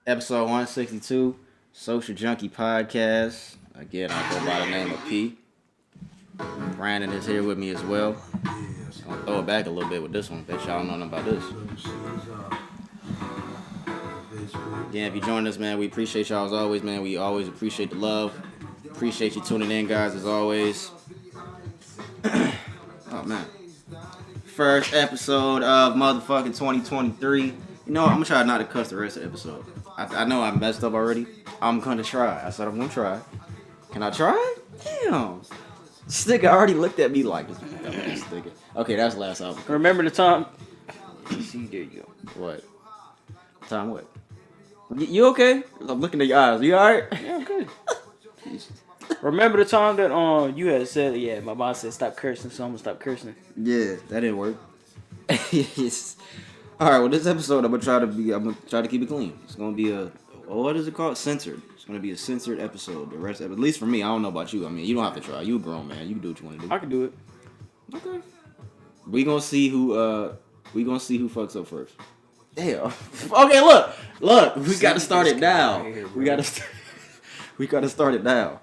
Episode 162, Social Junkie Podcast. Again, I go by the name of P. Brandon is here with me as well. I'm gonna throw it back a little bit with this one. Bet y'all don't know nothing about this. Again, if you join us, man, we appreciate y'all as always, man. We always appreciate the love. Appreciate you tuning in, guys, as always. Oh, man. First episode of motherfucking 2023. You know what? I'm gonna try not to cuss the rest of the episode. I know I messed up already. I'm gonna try. I said I'm gonna try. Can I try? Damn. This nigga already looked at me like this nigga. Okay, that's the last album. Remember the time? See, there you go. What? Time what? You okay? I'm looking at your eyes. You alright? Yeah, I'm good. Remember the time that you had said, yeah, my mom said stop cursing, so I'm gonna stop cursing. Yeah, that didn't work. Yes. All right, well, this episode I'm gonna try to keep it clean. It's gonna be what is it called? Censored. It's gonna be a censored episode. The rest of it, at least for me, I don't know about you. I mean, you don't have to try. You a grown man. You can do what you want to do. I can do it. Okay. We gonna see who fucks up first. Damn. Okay, look. We gotta start it now. We gotta start it now.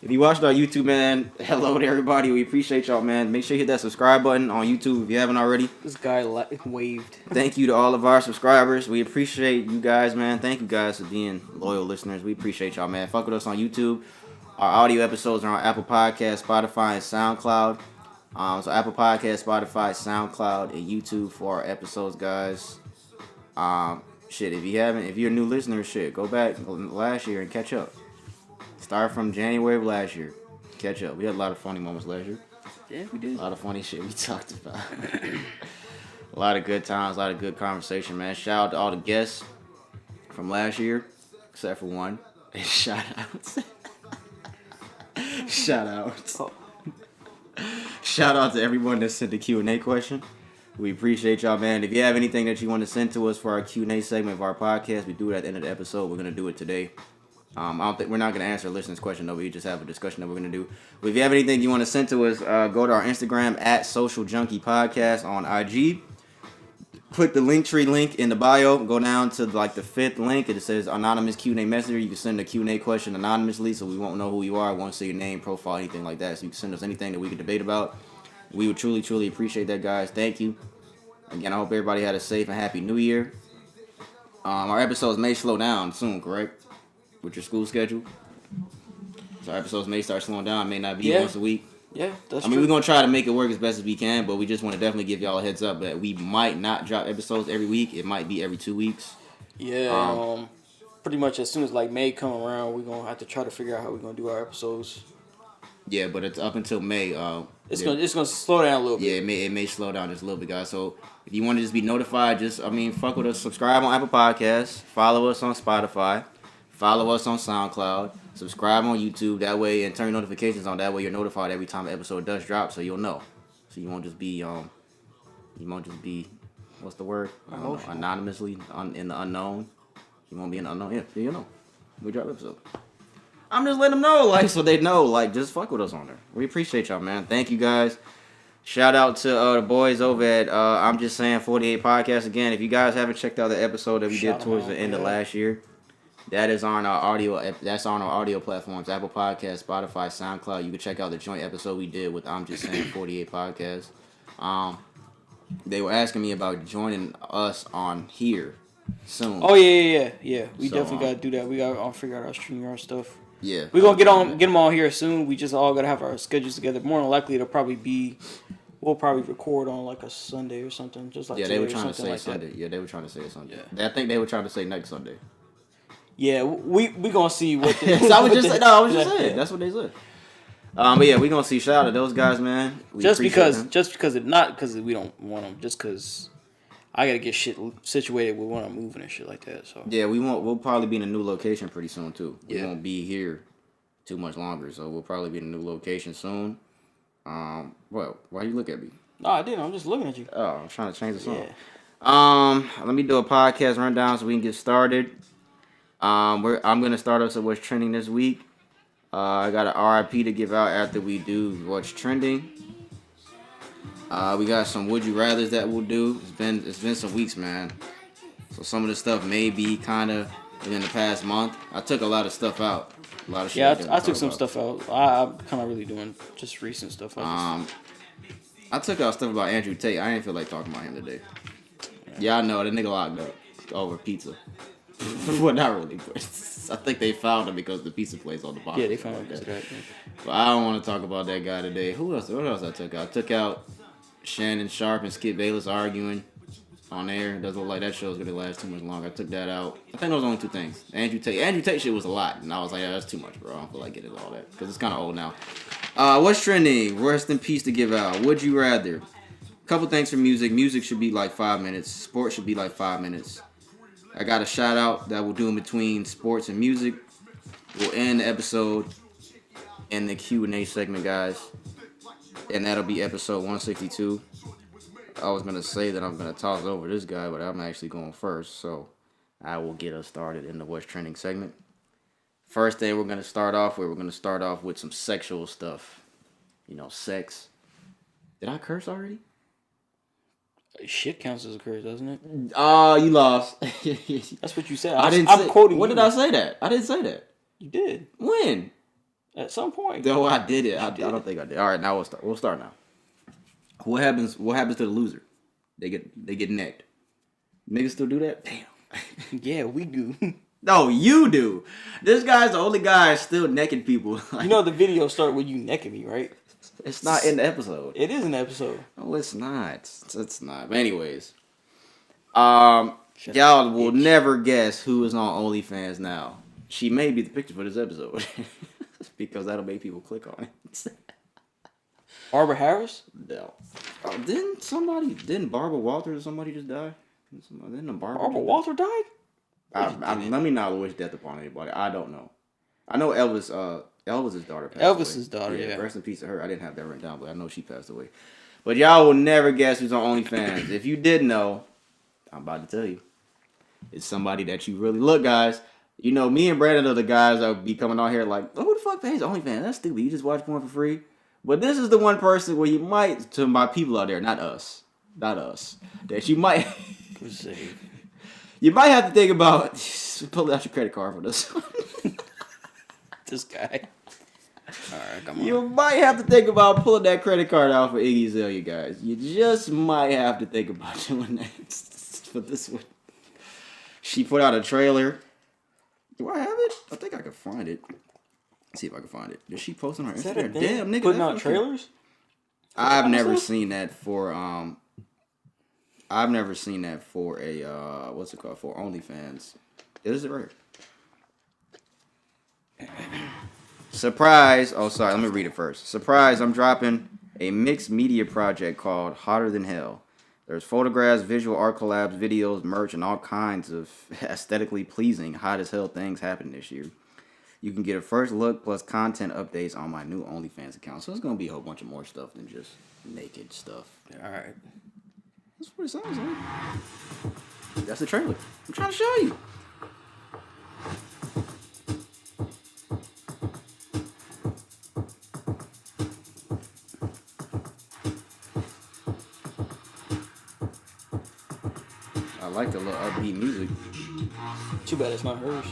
If you watched our YouTube, man, hello to everybody. We appreciate y'all, man. Make sure you hit that subscribe button on YouTube if you haven't already. This guy waved. Thank you to all of our subscribers. We appreciate you guys, man. Thank you guys for being loyal listeners. We appreciate y'all, man. Fuck with us on YouTube. Our audio episodes are on Apple Podcasts, Spotify, and SoundCloud. So Apple Podcasts, Spotify, SoundCloud, and YouTube for our episodes, guys. If you're a new listener, go back last year and catch up. Start from January of last year. Catch up. We had a lot of funny moments last year. Yeah, we did. A lot of funny shit we talked about. A lot of good times, a lot of good conversation, man. Shout out to all the guests from last year, except for one. And shout outs. Shout outs. Shout out to everyone that sent the Q&A question. We appreciate y'all, man. If you have anything that you want to send to us for our Q&A segment of our podcast, we do it at the end of the episode. We're going to do it today. I don't think we're not going to answer a listener's question, though. We just have a discussion that we're going to do. But if you have anything you want to send to us, go to our Instagram at Social Junkie Podcast on IG. Click the Linktree link in the bio. Go down to the fifth link. It says anonymous Q&A messenger. You can send a Q&A question anonymously, so we won't know who you are. We won't see your name, profile, anything like that. So you can send us anything that we can debate about. We would truly, truly appreciate that, guys. Thank you. Again, I hope everybody had a safe and happy New Year. Our episodes may slow down soon, correct? With your school schedule. So our episodes may start slowing down. It may not be once a week. Yeah, that's true. We're going to try to make it work as best as we can, but we just want to definitely give y'all a heads up that we might not drop episodes every week. It might be every 2 weeks. Yeah, pretty much as soon as May come around, we're going to have to try to figure out how we're going to do our episodes. Yeah, but it's up until May. It's gonna slow down a little bit. Yeah, it may slow down just a little bit, guys. So if you want to just be notified, fuck with us. Subscribe on Apple Podcasts. Follow us on Spotify. Follow us on SoundCloud. Subscribe on YouTube. That way, and turn notifications on. That way, you're notified every time an episode does drop, so you'll know. So you won't just be what's the word? Anonymously in the unknown. You won't be in the unknown. Yeah, you'll know. We drop episodes. I'm just letting them know, so they know, just fuck with us on there. We appreciate y'all, man. Thank you, guys. Shout out to the boys over at I'm Just Saying 48 Podcast. Again, if you guys haven't checked out the episode that we did towards the end of last year, that is on our audio. That's on our audio platforms: Apple Podcasts, Spotify, SoundCloud. You can check out the joint episode we did with I'm Just Saying 48 Podcast. They were asking me about joining us on here soon. Oh yeah. We definitely gotta do that. We gotta figure out our StreamYard stuff. Yeah, we're gonna get them on here soon. We just all gotta have our schedules together. More than likely, we'll probably record on a Sunday or something. They were trying to say Sunday. That. Yeah, they were trying to say Sunday. Yeah. I think they were trying to say next Sunday. Yeah, we gonna see what. I was just saying. That's what they said. But yeah, we gonna see. Shout out to those guys, man. Just because not because we don't want them, just because I gotta get shit situated with when I'm moving and shit like that. So yeah, we'll probably be in a new location pretty soon too. Yeah. We won't be here too much longer, so we'll probably be in a new location soon. Well, why you look at me? No, I didn't. I'm just looking at you. Oh, I'm trying to change the song. Yeah. Let me do a podcast rundown so we can get started. I'm gonna start us with what's trending this week. I got an RIP to give out after we do what's trending. We got some would you rather's that we'll do. It's been some weeks, man. So some of the stuff may be kind of within the past month. I took a lot of stuff out. A lot of shit. Yeah, I took some stuff out. I'm kind of really doing just recent stuff. I took out stuff about Andrew Tate. I didn't feel like talking about him today. Yeah, I know that nigga locked up over pizza. Well, not really, but I think they found him because the pizza place on the bottom. Yeah, they found him because of that. Yeah. But I don't want to talk about that guy today. Who else? What else I took out? I took out Shannon Sharp and Skip Bayless arguing on air. It doesn't look like that show's gonna last too much longer. I took that out. I think those are only two things. Andrew Tate shit was a lot, and I was like, yeah, that's too much, bro. I don't feel like getting all that because it's kind of old now. What's trending? Rest in peace to give out. Would you rather? Couple things for music. Music should be like 5 minutes. Sports should be like 5 minutes. I got a shout out that we'll do in between sports and music. We'll end the episode in the Q&A segment, guys. And that'll be episode 162. I was going to say that I'm going to toss over this guy, but I'm actually going first. So I will get us started in the What's Trending segment. First thing we're going to start off with some sexual stuff. You know, sex. Did I curse already? Shit counts as a curse, doesn't it? You lost. That's what you said. I'm quoting. When did I say that? I didn't say that. You did. When? At some point. No, I did it. I don't think I did. All right, now we'll start now. What happens to the loser? They get necked. Niggas still do that? Damn. Yeah, we do. No, you do. This guy's the only guy still necking people. You know the video start with you necking me, right? It's not in the episode. It is an episode. No, it's not. It's not. But anyways, y'all will never guess who is on OnlyFans now. She may be the picture for this episode because that'll make people click on it. Barbara Harris? No. Didn't Barbara Walters or somebody just die? Barbara Walters died? Let me not wish death upon anybody. I don't know. I know Elvis's daughter passed away. Elvis's daughter, yeah. Rest in peace to her. I didn't have that written down, but I know she passed away. But y'all will never guess who's on OnlyFans. If you did know, I'm about to tell you. It's somebody that you really look, guys. You know, me and Brandon are the guys that would be coming on here like, oh, who the fuck pays OnlyFans? That's stupid. You just watch porn for free. But this is the one person where you might, to my people out there, not us, that you might, you might have to think about pulling out your credit card for this one. This guy. All right, come on. You might have to think about pulling that credit card out for Iggy Azalea, guys. You just might have to think about doing that for this one. She put out a trailer. Do I have it? I think I can find it. Let's see if I can find it. Did she post on her Instagram? Damn, nigga. Putting out trailers? I've never seen that for a what's it called, for OnlyFans. Is it right? Surprise! Oh, sorry. Let me read it first. Surprise! I'm dropping a mixed media project called Hotter Than Hell. There's photographs, visual art collabs, videos, merch, and all kinds of aesthetically pleasing, hot as hell things happening this year. You can get a first look plus content updates on my new OnlyFans account. So it's gonna be a whole bunch of more stuff than just naked stuff. All right. That's what it sounds like. That's the trailer. I'm trying to show you. I like the little upbeat music. Too bad it's not hers.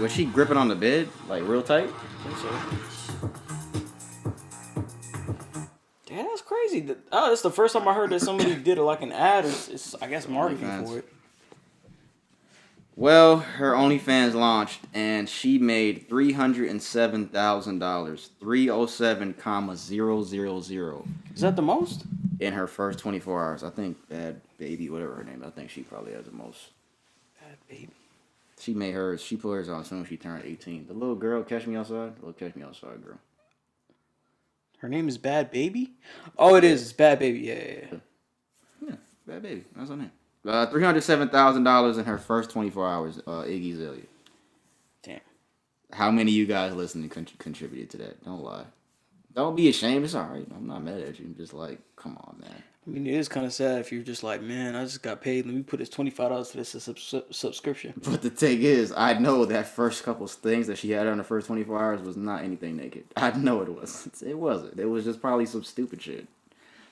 Was she gripping on the bed like real tight? I think so. Damn, that's crazy. That's the first time I heard that somebody did like an ad. It's I guess marketing for it. Well, her OnlyFans launched and she made $307,000. 307,000. Is that the most? In her first 24 hours. I think Bad Baby, whatever her name is, I think she probably has the most. Bad Baby. She put hers on as soon as she turned 18. The little girl, Catch Me Outside? The little Catch Me Outside girl. Her name is Bad Baby? Oh, it is. It's Bad Baby. Yeah. Yeah, Bad Baby. That's her name. $307,000 in her first 24 hours, Iggy Azalea. Damn. How many of you guys listening contributed to that? Don't lie. Don't be ashamed. It's all right. I'm not mad at you. I'm just like, come on, man. I mean, it is kind of sad if you're just like, man, I just got paid. Let me put this $25 to this subscription. But the thing is, I know that first couple things that she had on the first 24 hours was not anything naked. I know it wasn't. It wasn't. It was just probably some stupid shit.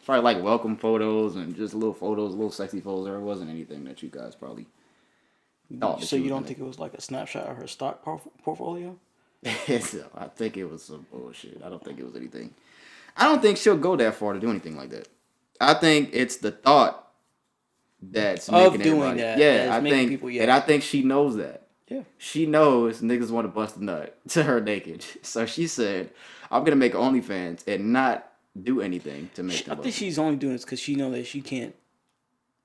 Probably like welcome photos and just little photos, little sexy photos. There wasn't anything that you guys probably thought. So you don't think it was like a snapshot of her stock portfolio? So I think it was some bullshit. I don't think it was anything. I don't think she'll go that far to do anything like that. I think it's the thought that's making doing everybody. that. Yeah, I making think, people, and I think she knows that. Yeah. She knows niggas want to bust a nut to her naked. So she said, I'm going to make OnlyFans and not do anything to make them. I think she's only doing this because she knows that she can't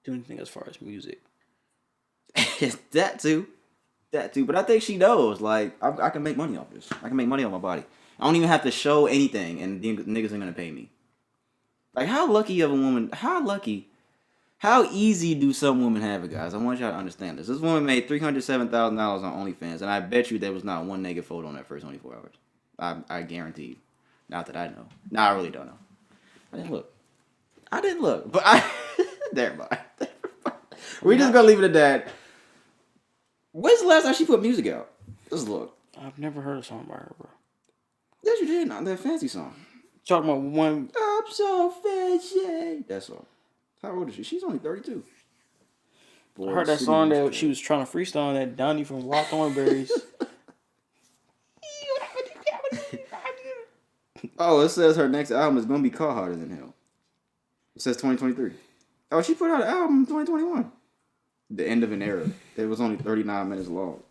do anything as far as music. That too. But I think she knows, like, I can make money off this. I can make money off my body. I don't even have to show anything and the niggas ain't going to pay me. Like, how lucky of a woman, how easy do some women have it, guys? I want y'all to understand this. This woman made $307,000 on OnlyFans, and I bet you there was not one naked photo in that first 24 hours. I guarantee. Not that I know. No, I really don't know. I didn't look. But never mind. We just gonna leave it at that. When's the last time she put music out? Let's look. I've never heard a song by her, bro. Yes, you did. Not that fancy song. Talking about one. I'm so fancy. That song. How old is she? She's only 32. I heard that song that she was trying to freestyle on that Donnie from Wild Thornberries. Oh, it says her next album is going to be called Harder Than Hell. It says 2023. Oh, she put out an album in 2021. The End of an Era. It was only 39 minutes long.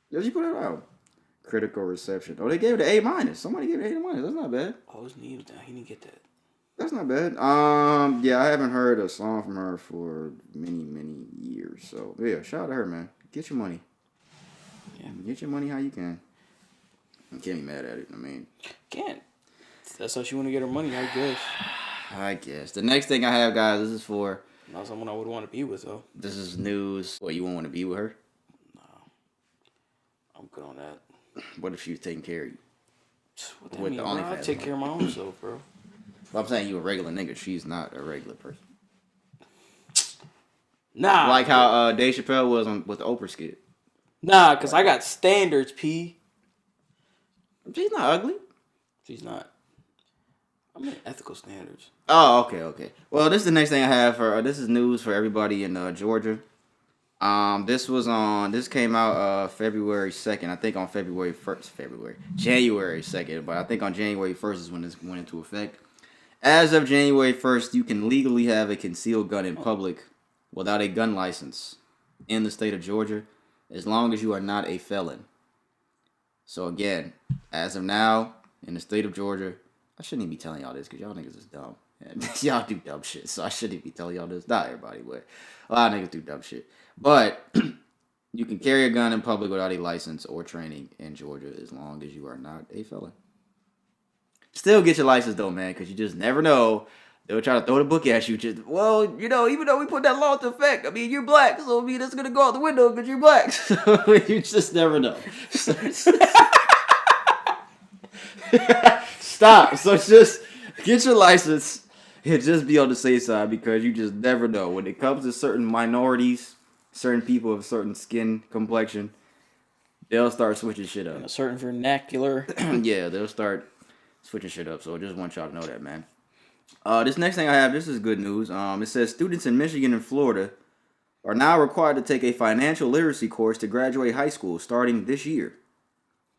Yeah, she put out an album. Critical reception. Oh, they gave it an A-. Somebody gave it an A-. That's not bad. Oh, his knee was down. He didn't get that. That's not bad. Yeah, I haven't heard a song from her for many, many years. So, yeah, shout out to her, man. Get your money. Yeah, get your money how you can. You can't be mad at it. I mean, can't. That's how she want to get her money, I guess. The next thing I have, guys, this is for. Not someone I would want to be with, though. This is news. What, you won't want to be with her? No. I'm good on that. What if she was taking care of you? What that mean, bro? I take care of my own self, bro. Well, I'm saying you a regular nigga. She's not a regular person. Nah. Like how Dave Chappelle was with the Oprah skit. Nah, because I got standards, P. She's not ugly. She's not. I mean ethical standards. Oh, okay. Well, this is the next thing I have for. This is news for everybody in Georgia. This came out February 2nd. I think on January 2nd. But I think on January 1st is when this went into effect. As of January 1st, you can legally have a concealed gun in public without a gun license in the state of Georgia, as long as you are not a felon. So again, as of now, in the state of Georgia, I shouldn't even be telling y'all this because y'all niggas is dumb. And y'all do dumb shit, so I shouldn't be telling y'all this. Not everybody, but a lot of niggas do dumb shit. But you can carry a gun in public without a license or training in Georgia as long as you are not a felon. Still get your license though, man, because you just never know. They'll try to throw the book at you. Even though we put that law into effect, I mean, you're black, so I mean, it's going to go out the window because you're black. So you just never know. Stop. So just get your license and just be on the safe side because you just never know. When it comes to certain minorities, certain people of certain skin complexion, they'll start switching shit up. In a certain vernacular. Yeah, they'll start switching shit up. So I just want y'all to know that, man. This next thing I have, this is good news. It says students in Michigan and Florida are now required to take a financial literacy course to graduate high school starting this year.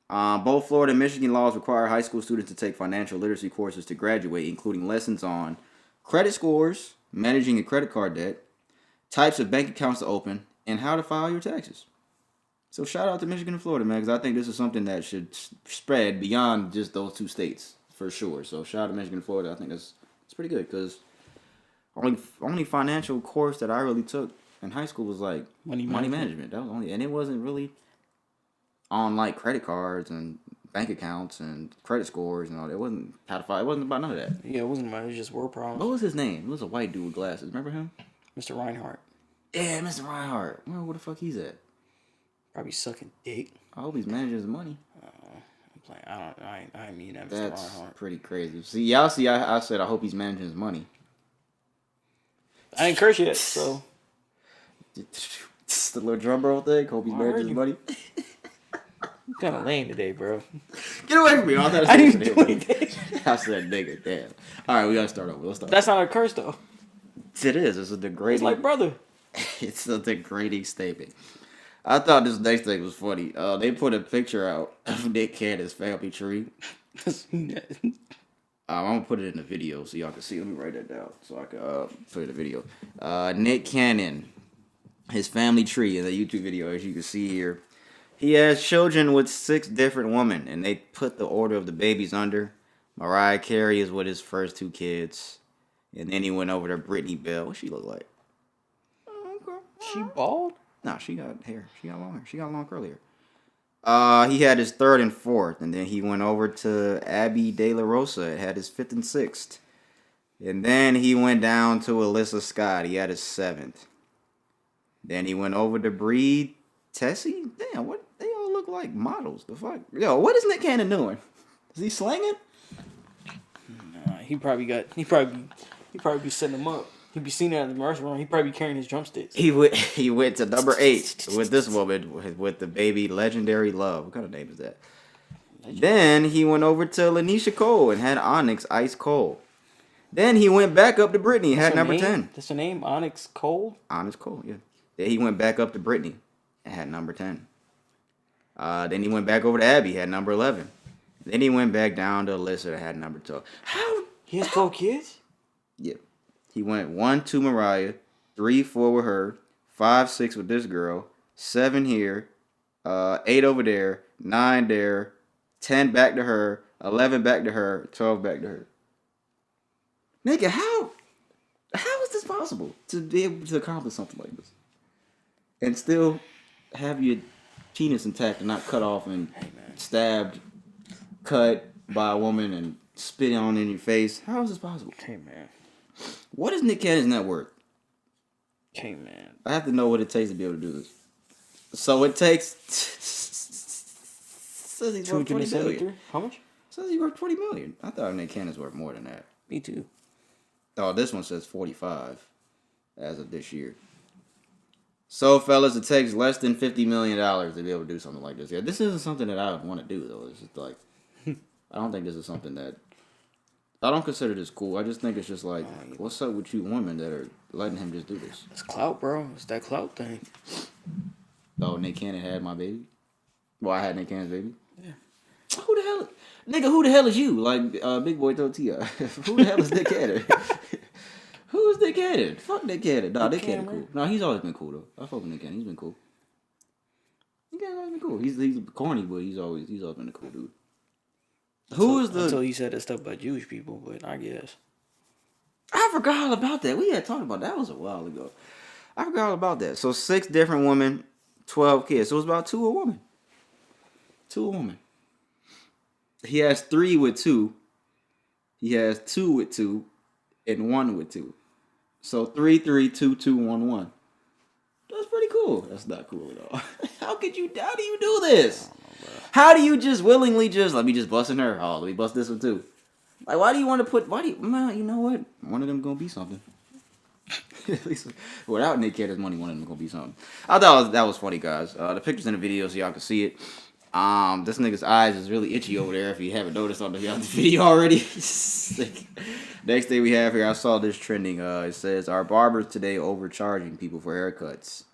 Both Florida and Michigan laws require high school students to take financial literacy courses to graduate, including lessons on credit scores, managing a credit card debt, types of bank accounts to open, and how to file your taxes. So shout out to Michigan and Florida, man, because I think this is something that should spread beyond just those two states for sure. So shout out to Michigan and Florida. I think it's pretty good because only financial course that I really took in high school was like money management. That was only, and it wasn't really on like credit cards and bank accounts and credit scores and all that. It wasn't how to file. It wasn't about none of that. Yeah, it wasn't about it. It was just word problems. What was his name? It was a white dude with glasses. Remember him? Mr. Reinhardt. Yeah, Mr. Reinhardt. Where the fuck he's at? Probably sucking dick. I hope he's managing his money. I'm playing. I mean that, Mr. That's Reinhardt. pretty crazy. See, y'all see, I said I hope he's managing his money. I didn't curse yet, so. The little drum roll thing. Hope he's managing his money. You kind of lame today, bro. Get away from me. I didn't do anything. I said nigga, damn. All right, we got to start over. Let's start. That's not a curse, though. It is. It's a degrading. It's like brother. It's a degrading statement. I thought this next thing was funny. They put a picture out of Nick Cannon's family tree. I'm gonna put it in the video so y'all can see. Let me write that down so I can put it in the video. Nick Cannon, his family tree in the YouTube video, as you can see here. He has children with 6 different women, and they put the order of the babies under. Mariah Carey is with his first 2 kids, and then he went over to Brittany Bell. What she look like? She bald? No, she got hair. She got long hair. She got long curly hair. He had his 3rd and 4th, and then he went over to Abby De La Rosa and had his 5th and 6th. And then he went down to Alyssa Scott. He had his 7th. Then he went over to Bree Tessie. Damn, what? They all look like models. The fuck? Yo, what is Nick Cannon doing? Is he slanging? Nah, he probably be setting them up. He'd be seen at the restaurant. He'd probably be carrying his drumsticks. He went to number 8 with this woman with the baby Legendary Love. What kind of name is that? Then he went over to Lanisha Cole and had Onyx Ice Cold. Then he went back up to Brittany and had number 10. That's her name? Onyx Cole? Onyx Cole, yeah. Then he went back up to Brittany and had number 10. Then he went back over to Abby, had number 11. Then he went back down to Alyssa and had number 12. How? He has 12 kids? Yeah. He went 1, 2 Mariah, 3, 4 with her, 5, 6 with this girl, 7 here, 8 over there, 9 there, 10 back to her, 11 back to her, 12 back to her. Nigga, how is this possible to be able to accomplish something like this? And still have your penis intact and not cut off and stabbed, cut by a woman and spit on in your face. How is this possible? Hey, man. What is Nick Cannon's net worth? Hey, man. I have to know what it takes to be able to do this. So it takes... says he's worth 20 million. How much? Says he's worth 20 million. I thought Nick Cannon's worth more than that. Me too. Oh, this one says 45 as of this year. So, fellas, it takes less than $50 million to be able to do something like this. Yeah, this isn't something that I would want to do, though. It's just like... I don't think this is something that... I don't consider this cool. I just think it's just like, what's up with you women that are letting him just do this? It's clout, bro. It's that clout thing. Oh, Nick Cannon had my baby? Well, I had Nick Cannon's baby? Yeah. Who the hell... Nigga, who the hell is you? Like, Big Boy told T.I. Who the hell is Nick Cannon? Who is Nick Cannon? Fuck Nick Cannon. Nah, Nick Cannon cool. Nah, he's always been cool, though. I fuck with Nick Cannon. He's been cool. Nick Cannon's always been cool. He's corny, but he's always been a cool dude. Until he said that stuff about Jewish people, but I guess. I forgot all about that. We had talked about that. Was a while ago. I forgot all about that. So 6 different women, 12 kids. So it was about 2 a woman. 2 a woman. He has 3 with 2. He has 2 with 2, and 1 with 2. So 3, 2, 2, 1, 1. That's pretty cool. That's not cool at all. How do you do this? How do you just willingly let me just bust in her? Oh, let me bust this one too. Like, man, you know what? One of them gonna be something. At least without Nick Cannon's money, one of them gonna be something. I thought that was funny, guys. The picture's in the video so y'all can see it. This nigga's eyes is really itchy over there if you haven't noticed on the video already. Next thing we have here, I saw this trending. It says, "Are barbers today overcharging people for haircuts?"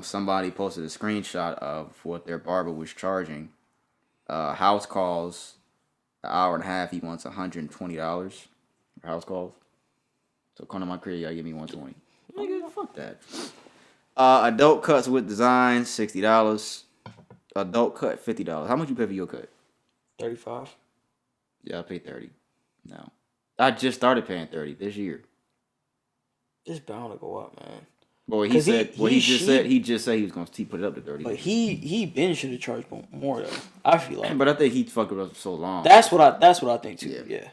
Somebody posted a screenshot of what their barber was charging. House calls, an hour and a half. He wants $120 for house calls. So come to my crib, y'all give me $120. Nigga, fuck that. Adult cuts with design, $60. Adult cut, $50. How much you pay for your cut? $35. Yeah, I paid $30. No, I just started paying $30 this year. It's bound to go up, man. Boy, he said he just said he was gonna put it up to $30. But he been should have charged more though. I feel like. But I think he fucked it up so long. That's what I think too. Yeah.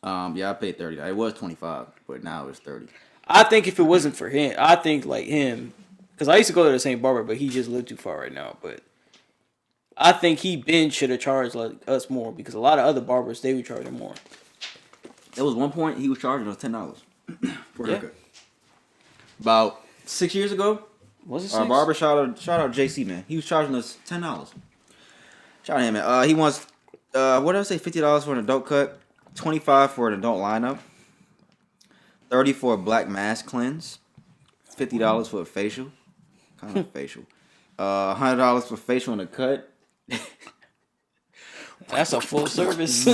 Yeah, I paid $30. It was $25, but now it's $30. I think if it wasn't for him, I think like him, because I used to go to the same barber, but he just lived too far right now. But I think he been should have charged like us more because a lot of other barbers they would charge him more. There was one point he was charging us $10 for a haircut. About 6 years ago, was it 6? Our barber shout out JC, man. He was charging us $10 Shout out to him, man. He wants, what did I say? $50 for an adult cut, $25 for an adult lineup, $30 for a black mask cleanse, $50 for a facial, kind of facial, $100 for facial and a cut. That's a full service.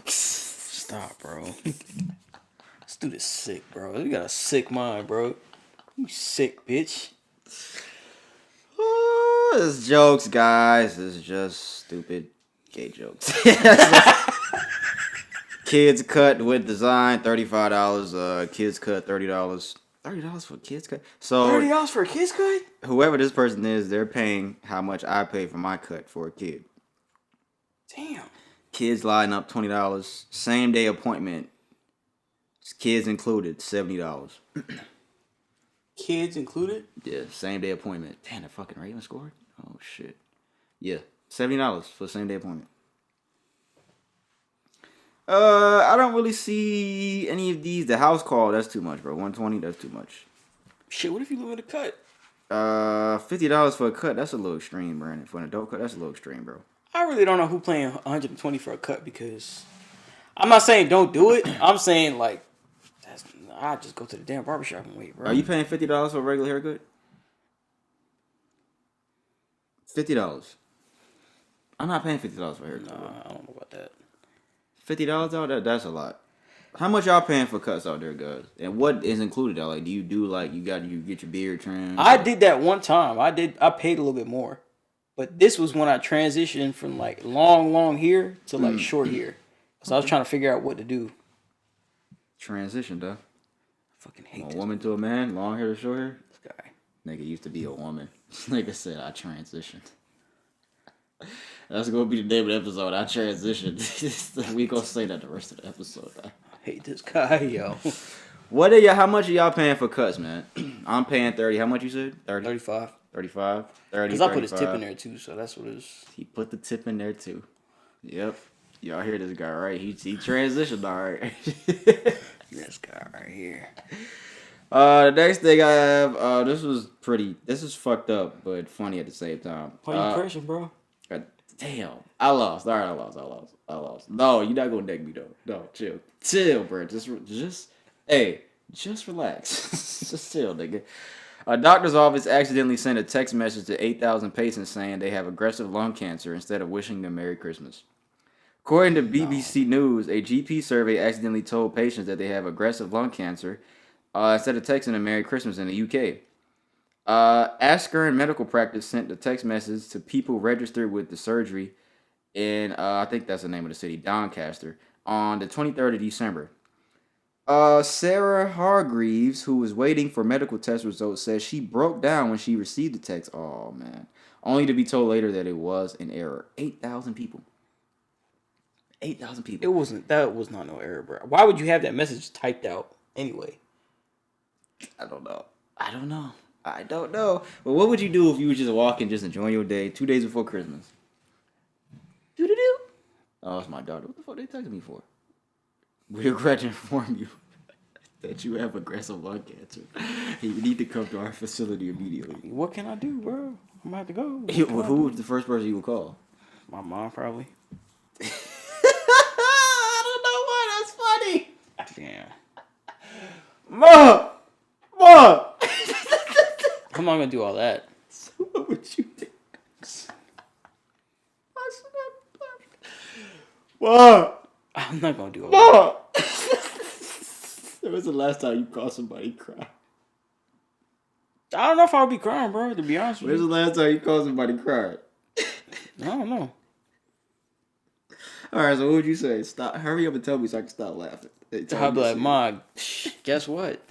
Stop, bro. This dude is sick, bro. You got a sick mind, bro. You sick, bitch. It's jokes, guys. It's just stupid gay jokes. Kids cut with design, $35. Kids cut, $30. $30 for a kids cut. So $30 for a kids cut? Whoever this person is, they're paying how much I pay for my cut for a kid. Damn. Kids line up, $20. Same day appointment. Kids included, $70. Kids included? Yeah, same day appointment. Damn, the fucking Ravens scored? Oh, shit. Yeah, $70 for the same day appointment. I don't really see any of these. The house call, that's too much, bro. $120, that's too much. Shit, what if you live in a cut? $50 for a cut, that's a little extreme, Brandon. For an adult cut, that's a little extreme, bro. I really don't know who paying $120 for a cut because I'm not saying don't do it. I'm saying like I just go to the damn barbershop and wait, bro. Are you paying $50 for a regular haircut? $50. I'm not paying $50 for a haircut. Nah, I don't know about that. $50 out there, that's a lot. How much y'all paying for cuts out there, guys? And what is included out? Like, do you do like you get your beard trimmed? I did that one time. I paid a little bit more. But this was when I transitioned from like long hair to like short hair. So I was trying to figure out what to do. Transition, though. I fucking hate a woman to a man, long hair to short hair. This guy. Nigga used to be a woman. Nigga said I transitioned. That's gonna be the name of the episode. I transitioned. We gonna say that the rest of the episode. I hate this guy, yo. How much are y'all paying for cuts, man? I'm paying $30. How much you said? 30? 35. 35? 30. Because I put his tip in there too, so that's what it is. He put the tip in there too. Yep. Y'all hear this guy, right? He transitioned, all right. This guy right here. The next thing I have, this is fucked up, but funny at the same time. Why you crashing, bro? Damn. I lost. All right, I lost. No, you're not gonna deck me though. No, chill, bro. Just relax. Just chill, nigga. A doctor's office accidentally sent a text message to 8,000 patients saying they have aggressive lung cancer instead of wishing them Merry Christmas. According to BBC News, a GP survey accidentally told patients that they have aggressive lung cancer instead of texting them Merry Christmas in the UK. Askern Medical Practice sent the text message to people registered with the surgery in, I think that's the name of the city, Doncaster, on the 23rd of December. Sarah Hargreaves, who was waiting for medical test results, says she broke down when she received the text. Oh, man. Only to be told later that it was an error. 8,000 people. 8,000 people. That was not no error, bro. Why would you have that message typed out anyway? I don't know. But what would you do if you were just walking, just enjoying your day 2 days before Christmas? Doo-doo-doo. Oh, it's my daughter. What the fuck they texting me for? We regret to inform you that you have aggressive lung cancer. You need to come to our facility immediately. What can I do, bro? I'm about to go. Who was the first person you would call? My mom, probably. I don't know why. That's funny. Damn. Mom! I'm not gonna do all that. So what would you do? Mom! I'm not gonna do all that. When was the last time you called somebody cry? I don't know if I would be crying, bro, to be honest with When's you. the last time you called somebody cry? I don't know. Alright, so what would you say? Stop. Hurry up and tell me so I can stop laughing. I'd be like, Mom, guess what?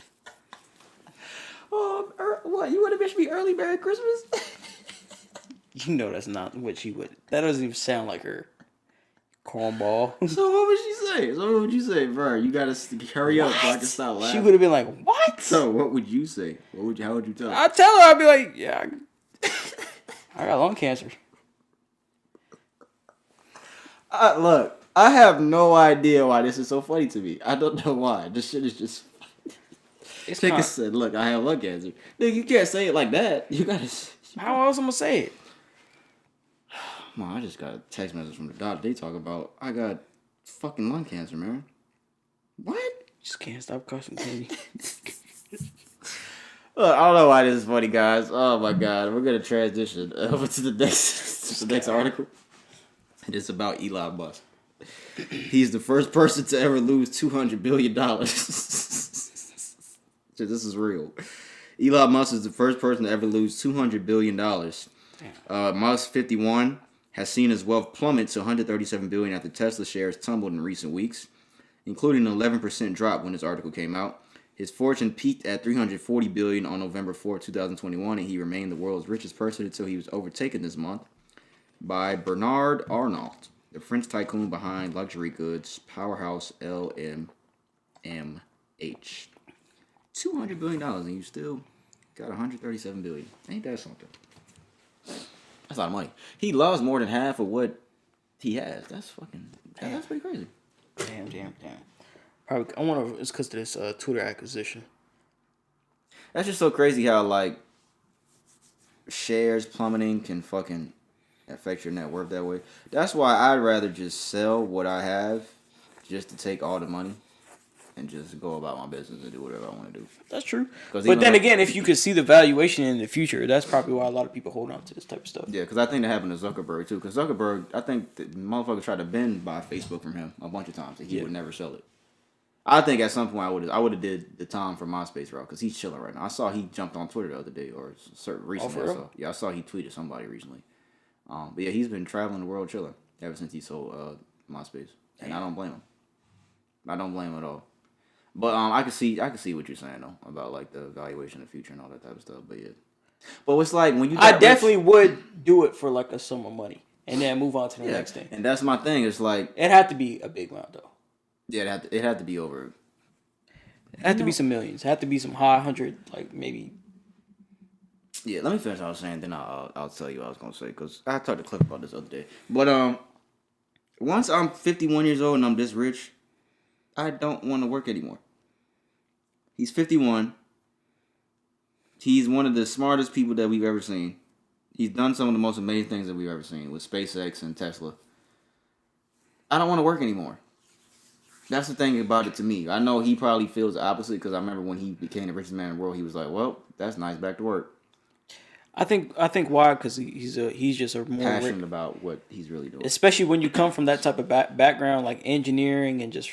What? You want to wish me early Merry Christmas? You know that's not what she would. That doesn't even sound like her. Cornball. So what would you say? Bro, you gotta hurry up so I can stop laughing. She would have been like, what? So what would you say? How would you tell her? I'd tell her, I'd be like, yeah, I got lung cancer. Look, I have no idea why this is so funny to me. I don't know why. This shit is just It's Nigga said, look, I have lung cancer. Nigga, you can't say it like that. You gotta... How else I'm gonna say it? Come on, I just got a text message from the doctor. They talk about I got fucking lung cancer, man. What? Just can't stop cussing, baby. Look, I don't know why this is funny, guys. Oh my god, we're gonna transition over to the next article. And it's about Elon Musk. He's the first person to ever lose $200 billion. So this is real. Elon Musk is the first person to ever lose $200 billion. Musk, 51, has seen his wealth plummet to $137 billion after Tesla shares tumbled in recent weeks, including an 11% drop when this article came out. His fortune peaked at $340 billion on November 4, 2021, and he remained the world's richest person until he was overtaken this month by Bernard Arnault, the French tycoon behind luxury goods powerhouse LVMH. $200 billion, and you still got $137 billion. Ain't that something? That's a lot of money. He lost more than half of what he has. That's pretty crazy. Damn. Probably, I wonder if it's because of this Twitter acquisition. That's just so crazy how, like, shares plummeting can fucking affect your net worth that way. That's why I'd rather just sell what I have just to take all the money and just go about my business and do whatever I want to do. That's true. But then again, if you could see the valuation in the future, that's probably why a lot of people hold on to this type of stuff. Yeah, because I think that happened to Zuckerberg, too. Because Zuckerberg, I think the motherfucker tried to buy Facebook from him a bunch of times, and he would never sell it. I think at some point I would have did the Tom from MySpace route, because he's chilling right now. I saw he jumped on Twitter the other day, or recently. I saw he tweeted somebody recently. But yeah, he's been traveling the world chilling ever since he sold MySpace, and I don't blame him. I don't blame him at all. But I can see what you're saying though about like the valuation of the future and all that type of stuff. But yeah, but it's like when you I definitely would do it for like a sum of money and then move on to the next thing. And that's my thing. It's like it had to be a big amount though. Yeah, it had to be over. It had to be some millions. It had to be some high hundred, like maybe. Yeah, let me finish what I was saying. Then I'll tell you what I was gonna say because I talked to Cliff about this the other day. But once I'm 51 years old and I'm this rich, I don't want to work anymore. He's 51. He's one of the smartest people that we've ever seen. He's done some of the most amazing things that we've ever seen with SpaceX and Tesla. I don't want to work anymore. That's the thing about it to me. I know he probably feels the opposite because I remember when he became the richest man in the world, he was like, "Well, that's nice, back to work." I think why? Because he's just a more passionate about what he's really doing. Especially when you come from that type of background, like engineering and just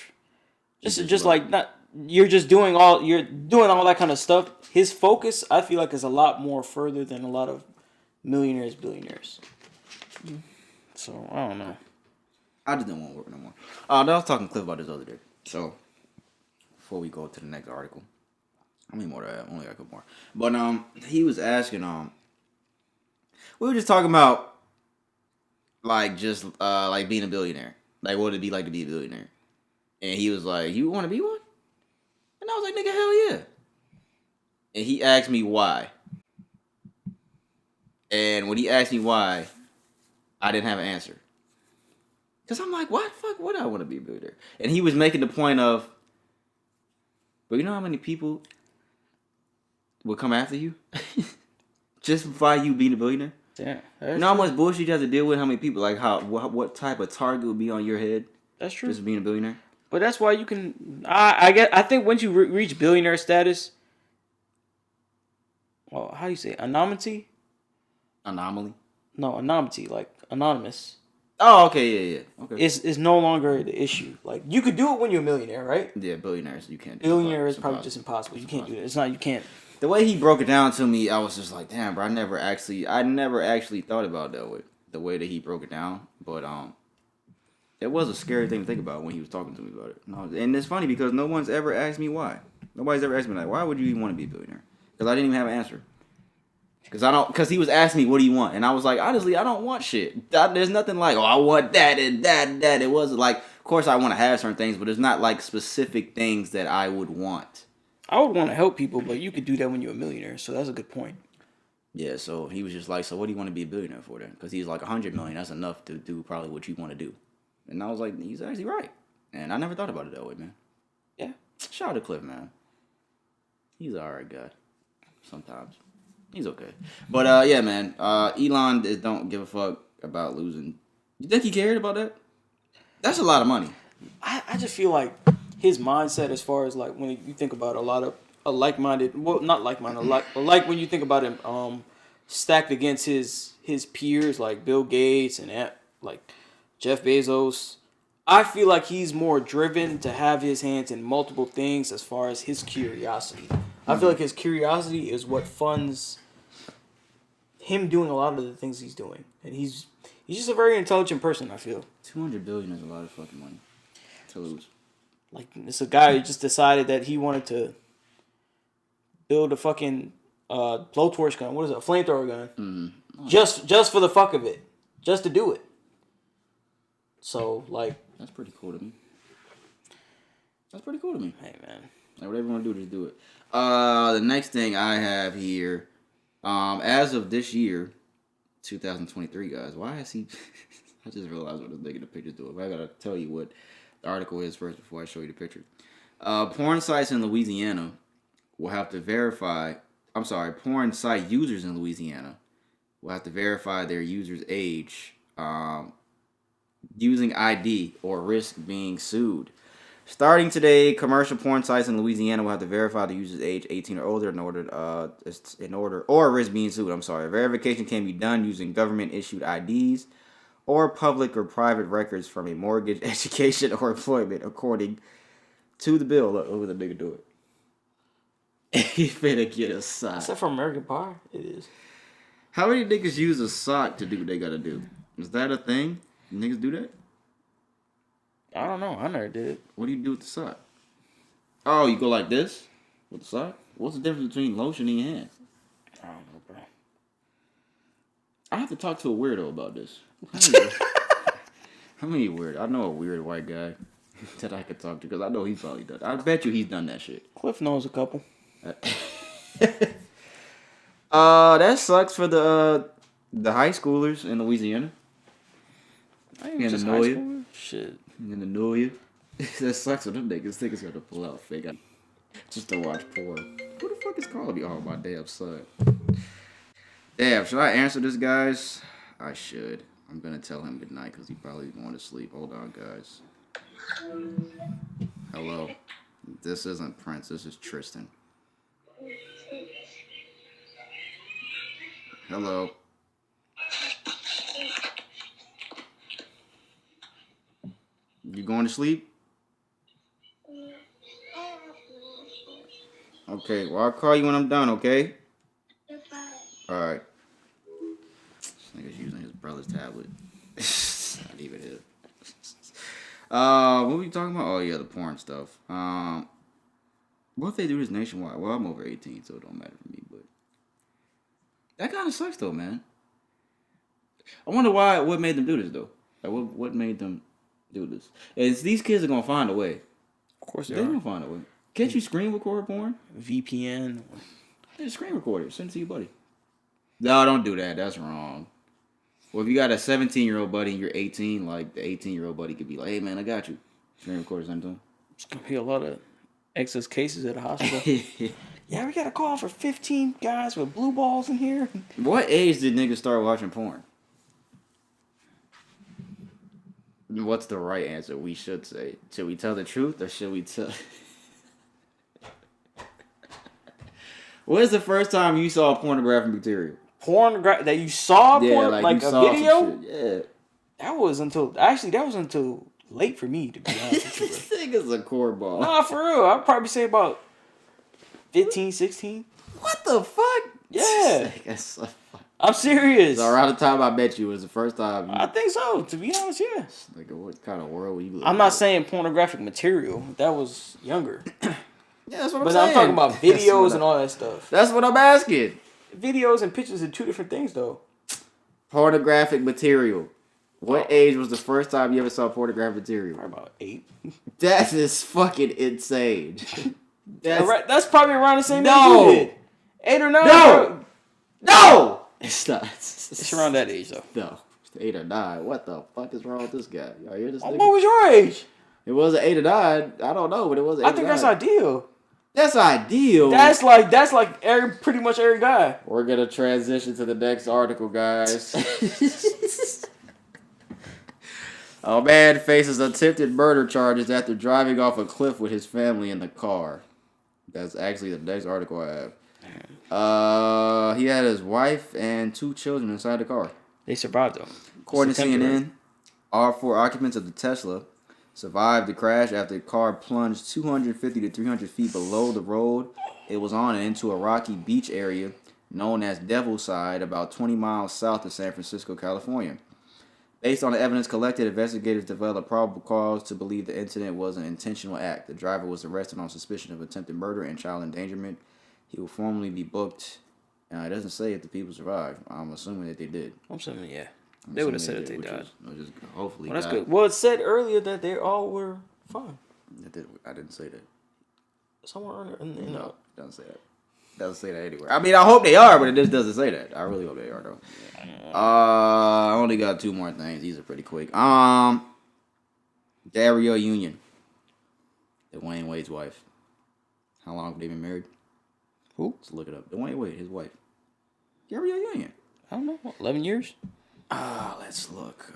like not. You're doing all that kind of stuff. His focus, I feel like, is a lot more further than a lot of millionaires, billionaires. So I don't know. I just don't want to work no more. I was talking to Cliff about this the other day. So before we go to the next article, how many more do I have? Only got a couple more. But he was asking we were just talking about like just like being a billionaire, like what it'd be like to be a billionaire, and he was like, "You want to be one?" And I was like, "Nigga, hell yeah." And he asked me why. And when he asked me why, I didn't have an answer. Because I'm like, why the fuck would I want to be a billionaire? And he was making the point of, but you know how many people will come after you? Just by you being a billionaire? Yeah. You know how much bullshit you have to deal with? How many people? Like, what type of target would be on your head? That's true. Just being a billionaire? But that's why you can. I think once you reach billionaire status, well, how do you say it? Anonymity? Anomaly? No, anonymity, like anonymous. Oh, okay, yeah. Okay. It's no longer the issue. Like you could do it when you're a millionaire, right? Yeah, billionaires you can't do. Billionaire is probably just impossible. You can't do it. It's not. You can't. The way he broke it down to me, I was just like, damn, bro. I never actually thought about that the way that he broke it down, but it was a scary thing to think about when he was talking to me about it. No, and it's funny because no one's ever asked me why. Nobody's ever asked me like, why would you even want to be a billionaire? Because I didn't even have an answer. Because he was asking me, what do you want? And I was like, honestly, I don't want shit. There's nothing like, oh, I want that and that and that. It wasn't like, of course I want to have certain things, but there's not like specific things that I would want. I would want to help people, but you could do that when you're a millionaire. So that's a good point. Yeah, so he was just like, so what do you want to be a billionaire for then? Because he's like, 100 million, that's enough to do probably what you want to do. And I was like, he's actually right. And I never thought about it that way, man. Yeah. Shout out to Cliff, man. He's an alright guy. Sometimes. He's okay. But, yeah, man. Elon don't give a fuck. about losing. You think he cared about that? That's a lot of money. I just feel like his mindset, as far as like when you think about a lot of like-minded, well, not like-minded, but like when you think about him, stacked against his peers like Bill Gates and like Jeff Bezos. I feel like he's more driven to have his hands in multiple things as far as his curiosity. I feel like his curiosity is what funds him doing a lot of the things he's doing, and he's just a very intelligent person. I feel $200 billion is a lot of fucking money to lose. like it's a guy who just decided that he wanted to build a fucking blowtorch gun. What is it? A flamethrower gun. Mm-hmm. Oh. Just for the fuck of it, just to do it. So like that's pretty cool to me. Hey man, like whatever you want to do, just do it. The next thing I have here, as of this year, 2023, guys. Why is he? I just realized what this nigga in the picture's doing. But I gotta tell you what the article is first before I show you the picture. Porn sites in Louisiana will have to verify. Porn site users in Louisiana will have to verify their user's age, using ID or risk being sued. Starting today, commercial porn sites in Louisiana will have to verify the user's age 18 or older in order or risk being sued. Verification can be done using government issued IDs or public or private records from a mortgage, education, or employment, according to the bill. Look at the nigga do it. He finna get a sock. Except for American Pie, it is. How many niggas use a sock to do what they gotta do? Is that a thing? Niggas do that? I don't know. I never did it. What do you do with the sock? Oh, you go like this with the sock? What's the difference between lotion in your hands? I don't know, bro. I have to talk to a weirdo about this. How many weird? I know a weird white guy that I could talk to because I know he's probably done. I bet you he's done that shit. Cliff knows a couple. That sucks for the high schoolers in Louisiana. I ain't just high school. Shit. In the New Year. That sucks for them niggas. Niggas gotta pull out fake just to watch porn. Who the fuck is calling me? Oh, my damn son. Damn, should I answer this, guys? I should. I'm gonna tell him goodnight because he probably going to sleep. Hold on, guys. Hello. This isn't Prince. This is Tristan. Hello. You going to sleep? Okay, well, I'll call you when I'm done, okay? Alright. This nigga's using his brother's tablet. Not even his. What were we talking about? Oh, yeah, the porn stuff. What if they do this nationwide? Well, I'm over 18, so it don't matter for me, but that kind of sucks, though, man. I wonder what made them do this, though. Like, what made them do this? And these kids are gonna find a way. Of course they're gonna find a way. Can't you screen record porn? VPN. Yeah, screen record it. Send it to your buddy. No, don't do that. That's wrong. Well, if you got a 17-year-old buddy and you're 18, like the 18-year-old buddy could be like, "Hey, man, I got you." Screen record it, send it to him. It's gonna be a lot of excess cases at the hospital. Yeah, we got a call for 15 guys with blue balls in here. What age did niggas start watching porn? What's the right answer? We should say. Should we tell the truth or should we tell? What is the first time you saw pornographic material? That you saw porn, like a video? Yeah. That was until late for me, to be honest with you. This nigga's a cornball. Nah, for real. I'd probably say about 15, 16. What the fuck? Yeah. That's so I'm serious. So around the time I met you was the first time. I think so. To be honest, yeah. Like, what kind of world were you living? I'm not saying pornographic material. That was younger. Yeah, that's what I'm but saying. I'm talking about videos and all that stuff. That's what I'm asking. Videos and pictures are two different things, though. Pornographic material. What age was the first time you ever saw pornographic material? Probably about 8. That is fucking insane. That's probably around the same age you did. 8 or 9. No! It's not. It's around that age, though. No. It's 8 or 9. What the fuck is wrong with this guy? Y'all hear this nigga? What was your age? It was an 8 or 9. I don't know, but it was 8 or 9. I think that's ideal. That's ideal. That's like pretty much every guy. We're gonna transition to the next article, guys. A man faces attempted murder charges after driving off a cliff with his family in the car. That's actually the next article I have. He had his wife and 2 children inside the car. They survived though. According to CNN, all 4 occupants of the Tesla survived the crash after the car plunged 250 to 300 feet below the road it was on and into a rocky beach area known as Devil's Side, about 20 miles south of San Francisco, California. Based on the evidence collected, investigators developed probable cause to believe the incident was an intentional act. The driver was arrested on suspicion of attempted murder and child endangerment. He will formally be booked. It doesn't say if the people survived. I'm assuming that they did. I'm assuming, yeah. They would have said if they died. Hopefully. Well, that's good. Well, it said earlier that they all were fine. I didn't say that. Somewhere in No, it doesn't say that. Doesn't say that anywhere. I mean, I hope they are, but it just doesn't say that. I really hope they are, though. I only got 2 more things. These are pretty quick. Gabrielle Union, Dwayne Wade's wife. How long have they been married? Who? Let's look it up. Dwayne Wade, his wife. Gabrielle Union. I don't know. 11 years? Let's look.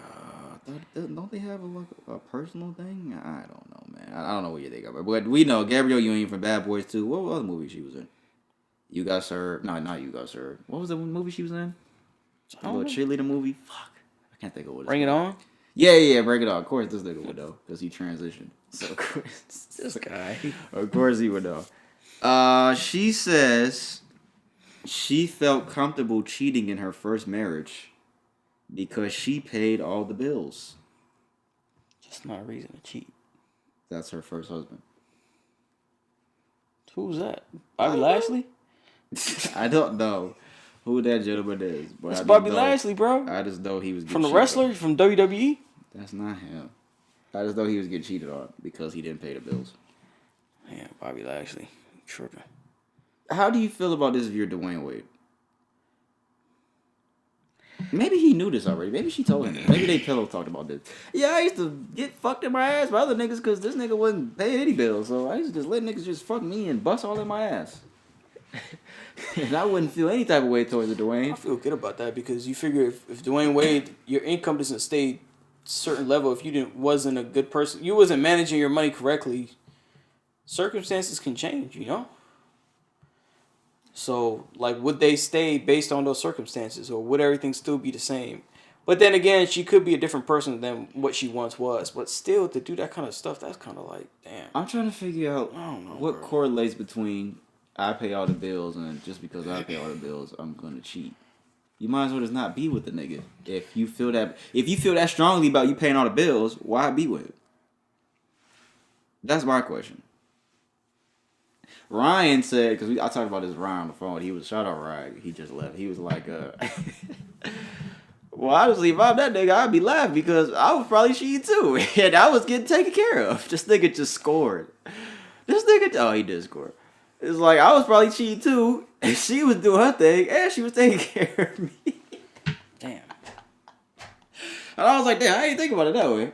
Don't they have a personal thing? I don't know, man. I don't know what you think of it. But we know Gabrielle Union from Bad Boys 2. What other movie she was in? You Got Served. No, not You Got Served. What was the movie she was in? The little cheerleader movie? Fuck. I can't think of what it's Bring It On? Yeah, Bring It On. Of course this nigga would know, because he transitioned. So, of course. This guy. Of course he would know. She says she felt comfortable cheating in her first marriage because she paid all the bills. That's not a reason to cheat. That's her first husband. Who's that? Bobby Lashley? I don't know who that gentleman is. But it's Bobby Lashley, bro. I just know he was from the wrestler from WWE. That's not him. I just know he was getting cheated on because he didn't pay the bills. Yeah, Bobby Lashley. Tripping. How do you feel about this if you're Dwayne Wade? Maybe he knew this already. Maybe she told him this. Maybe they pillow talked about this. Yeah, I used to get fucked in my ass by other niggas because this nigga wasn't paying any bills. So I used to just let niggas just fuck me and bust all in my ass. And I wouldn't feel any type of way towards Dwayne. I feel good about that because you figure if Dwayne Wade, your income doesn't stay a certain level, if you wasn't a good person, you wasn't managing your money correctly, circumstances can change, you know? So, like, would they stay based on those circumstances, or would everything still be the same? But then again, she could be a different person than what she once was. But still, to do that kind of stuff, that's kind of like, damn. I'm trying to figure out what correlates between I pay all the bills and just because I pay all the bills, I'm going to cheat. You might as well just not be with the nigga. If you feel that strongly about you paying all the bills, why be with him? That's my question. Ryan said, because I talked about this Ryan on the phone. He was, shout out Ryan. He just left. He was like, well, honestly, if I'm that nigga, I'd be laughing because I was probably cheating too. And I was getting taken care of. This nigga just scored. He did score. It's like, I was probably cheating too. And she was doing her thing. And she was taking care of me. Damn. And I was like, damn, I ain't think about it that way.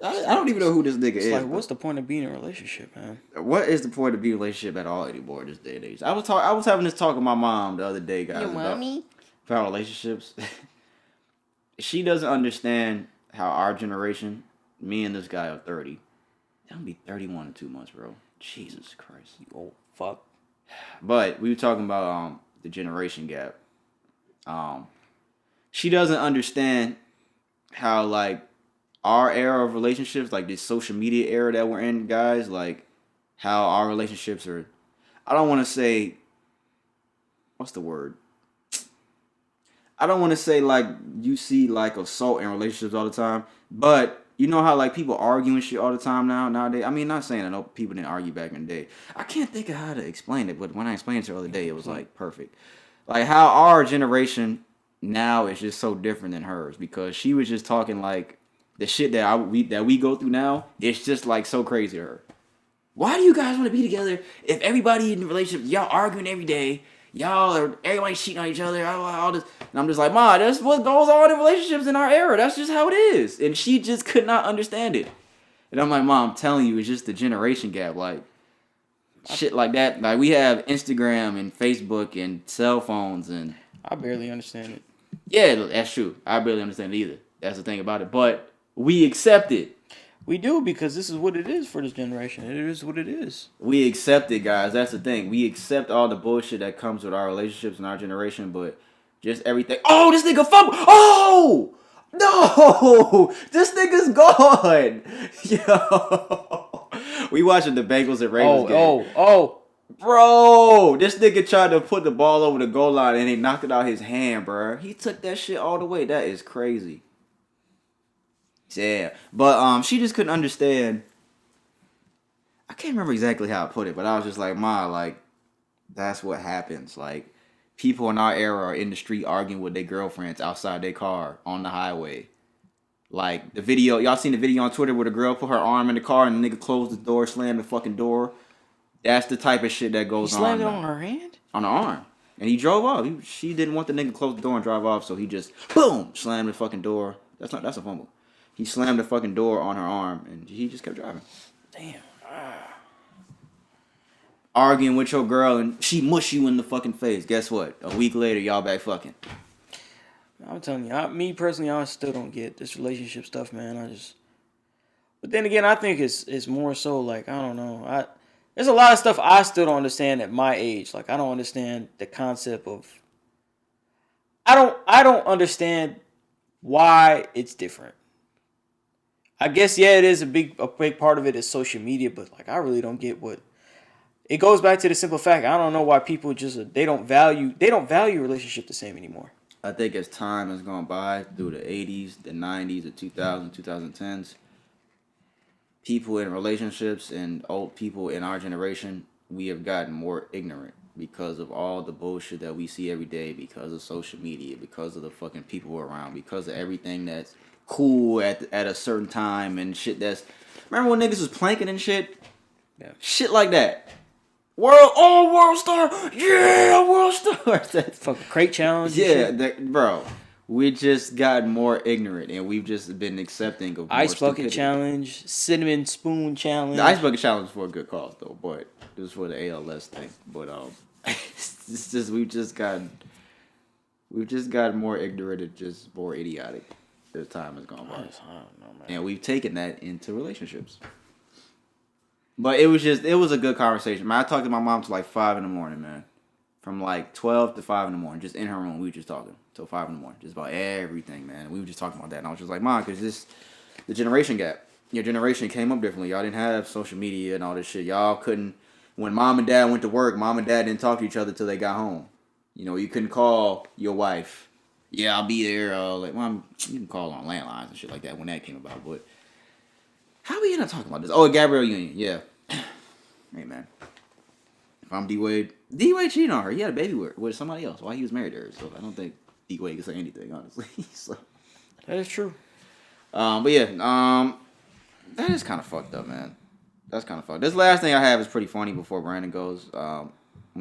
I don't even know who this nigga is. Like, what's the point of being in a relationship, man? What is the point of being in a relationship at all anymore in this day and age? I was having this talk with my mom the other day, guys. Your mommy? About relationships. She doesn't understand how our generation, me and this guy are 30. I'm gonna be 31 in 2 months, bro. Jesus Christ. You old fuck. But we were talking about the generation gap. She doesn't understand how, like, our era of relationships, like this social media era that we're in, guys, like how our relationships are, I don't want to say, what's the word? I don't want to say like you see like assault in relationships all the time, but you know how like people argue and shit all the time nowadays? I mean, not saying I know people didn't argue back in the day. I can't think of how to explain it, but when I explained it the other day, it was like perfect. Like how our generation now is just so different than hers because she was just talking like, the shit that we go through now, it's just like so crazy to her. Why do you guys want to be together if everybody in the relationship, y'all arguing every day, everybody cheating on each other, all this, and I'm just like, Ma, that's what goes on in relationships in our era. That's just how it is, and she just could not understand it. And I'm like, Mom, I'm telling you, it's just the generation gap, like shit like that. Like we have Instagram and Facebook and cell phones, and I barely understand it. Yeah, that's true. I barely understand it either. That's the thing about it, but We accept it. We do, because this is what it is for this generation. It is what it is. We accept it, guys. That's the thing. We accept all the bullshit that comes with our relationships and our generation, but just everything. Oh, this nigga fumble. Oh! No! This nigga's gone. Yo. We watching the Bengals and Ravens game. Bro, this nigga tried to put the ball over the goal line and he knocked it out his hand, bro. He took that shit all the way. That is crazy. Yeah. But she just couldn't understand. I can't remember exactly how I put it, but I was just like, Ma, like, that's what happens. Like, people in our era are in the street arguing with their girlfriends outside their car on the highway. Like, the video, y'all seen the video on Twitter where the girl put her arm in the car and the nigga closed the door, slammed the fucking door. That's the type of shit that goes on. He slammed it on her hand? On her arm. And he drove off. She didn't want the nigga to close the door and drive off, so he just, boom, slammed the fucking door. That's a fumble. He slammed the fucking door on her arm, and he just kept driving. Damn. Arguing with your girl, and she mush you in the fucking face. Guess what? A week later, y'all back fucking. I'm telling you, me personally, I still don't get this relationship stuff, man. But then again, I think it's more so like, I don't know. There's a lot of stuff I still don't understand at my age. Like, I don't understand the concept of. I don't understand why it's different. I guess, yeah, it is a big part of it is social media, but like, I really don't get what. It goes back to the simple fact. I don't know why people just they don't value relationship the same anymore. I think as time has gone by through the 80s, the 90s, the 2000s, 2010s, people in relationships and old people in our generation, we have gotten more ignorant because of all the bullshit that we see every day, because of social media, because of the fucking people around, because of everything that's cool at a certain time and shit that's. Remember when niggas was planking and shit? Yeah. Shit like that. World star, yeah, world star. Fucking crate challenge. Yeah, bro. We just got more ignorant, and we've just been accepting of ice more bucket stupidity. Challenge, cinnamon spoon challenge. The ice bucket challenge was for a good cause though, but it was for the ALS thing. But it's just we've just gotten more ignorant and just more idiotic as time has gone by. I don't know, man. And we've taken that into relationships. But it was a good conversation. Man, I talked to my mom till like 5 a.m, man. From like 12 to 5 a.m, just in her room. We were just talking till 5 a.m, just about everything, man. We were just talking about that. And I was just like, Mom, because the generation gap. Your generation came up differently. Y'all didn't have social media and all this shit. Y'all couldn't, when mom and dad went to work, mom and dad didn't talk to each other till they got home. You know, you couldn't call your wife. Yeah, I'll be there. Like, Mom, you can call on landlines and shit like that when that came about. But how we end up talking about this? Oh, Gabrielle Union, yeah. Hey, man. If I'm D-Wade cheated on her. He had a baby with somebody else while he was married to her. So I don't think D-Wade can say anything, honestly. So, that is true. But yeah, that is kind of fucked up, man. That's kind of fucked. This last thing I have is pretty funny before Brandon goes. We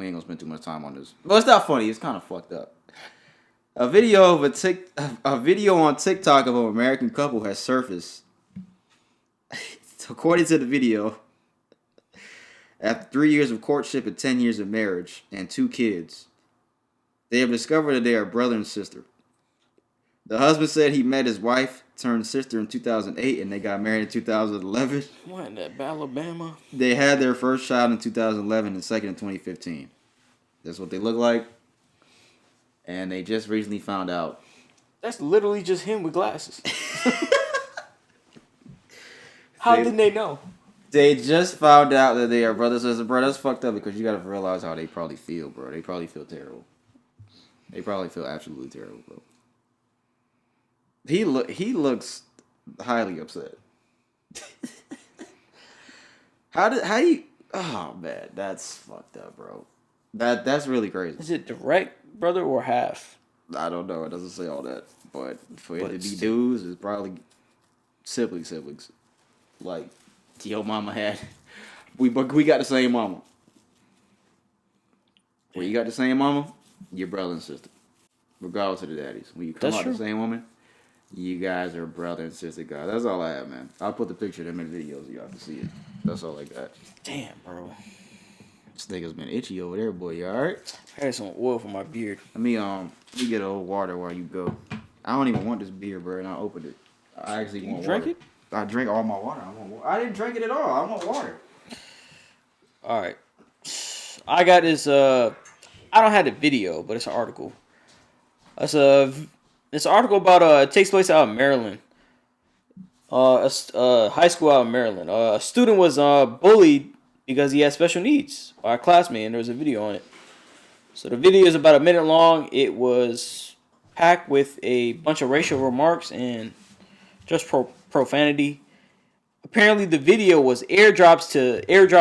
ain't gonna spend too much time on this. But it's not funny. It's kind of fucked up. A video on TikTok of an American couple has surfaced. According to the video, after 3 years of courtship and 10 years of marriage and 2 kids, they have discovered that they are brother and sister. The husband said he met his wife turned sister in 2008 and they got married in 2011. What, in that Alabama? They had their first child in 2011 and second in 2015. That's what they look like. And they just recently found out. That's literally just him with glasses. How did they know? They just found out that they are brothers and sisters. Bro, that's fucked up because you gotta realize how they probably feel, bro. They probably feel terrible. They probably feel absolutely terrible, bro. He looks highly upset. Oh man, that's fucked up, bro. That's really crazy. Is it direct brother or half? I don't know. It doesn't say all that, but for it to be dudes, it's probably siblings. Like your mama had, we got the same mama. When you got the same mama, your brother and sister, regardless of the daddies. When you come out the same woman, you guys are brother and sister, guys. That's all I have, man. I'll put the picture of them in the videos so y'all can see it. That's all I got. Damn, bro. This nigga's been itchy over there, boy. You alright? I had some oil for my beard. Let me get a little water while you go. I don't even want this beer, bro, and I opened it. I actually want water. Drink it? I drink all my water. I didn't drink it at all. I want water. All right. I got this. I don't have the video, but it's an article. It's an article about it takes place out in Maryland. A high school out in Maryland. A student was bullied because he had special needs by a classmate, and there was a video on it. So the video is about a minute long. It was packed with a bunch of racial remarks and just profanity. Apparently, the video was airdropped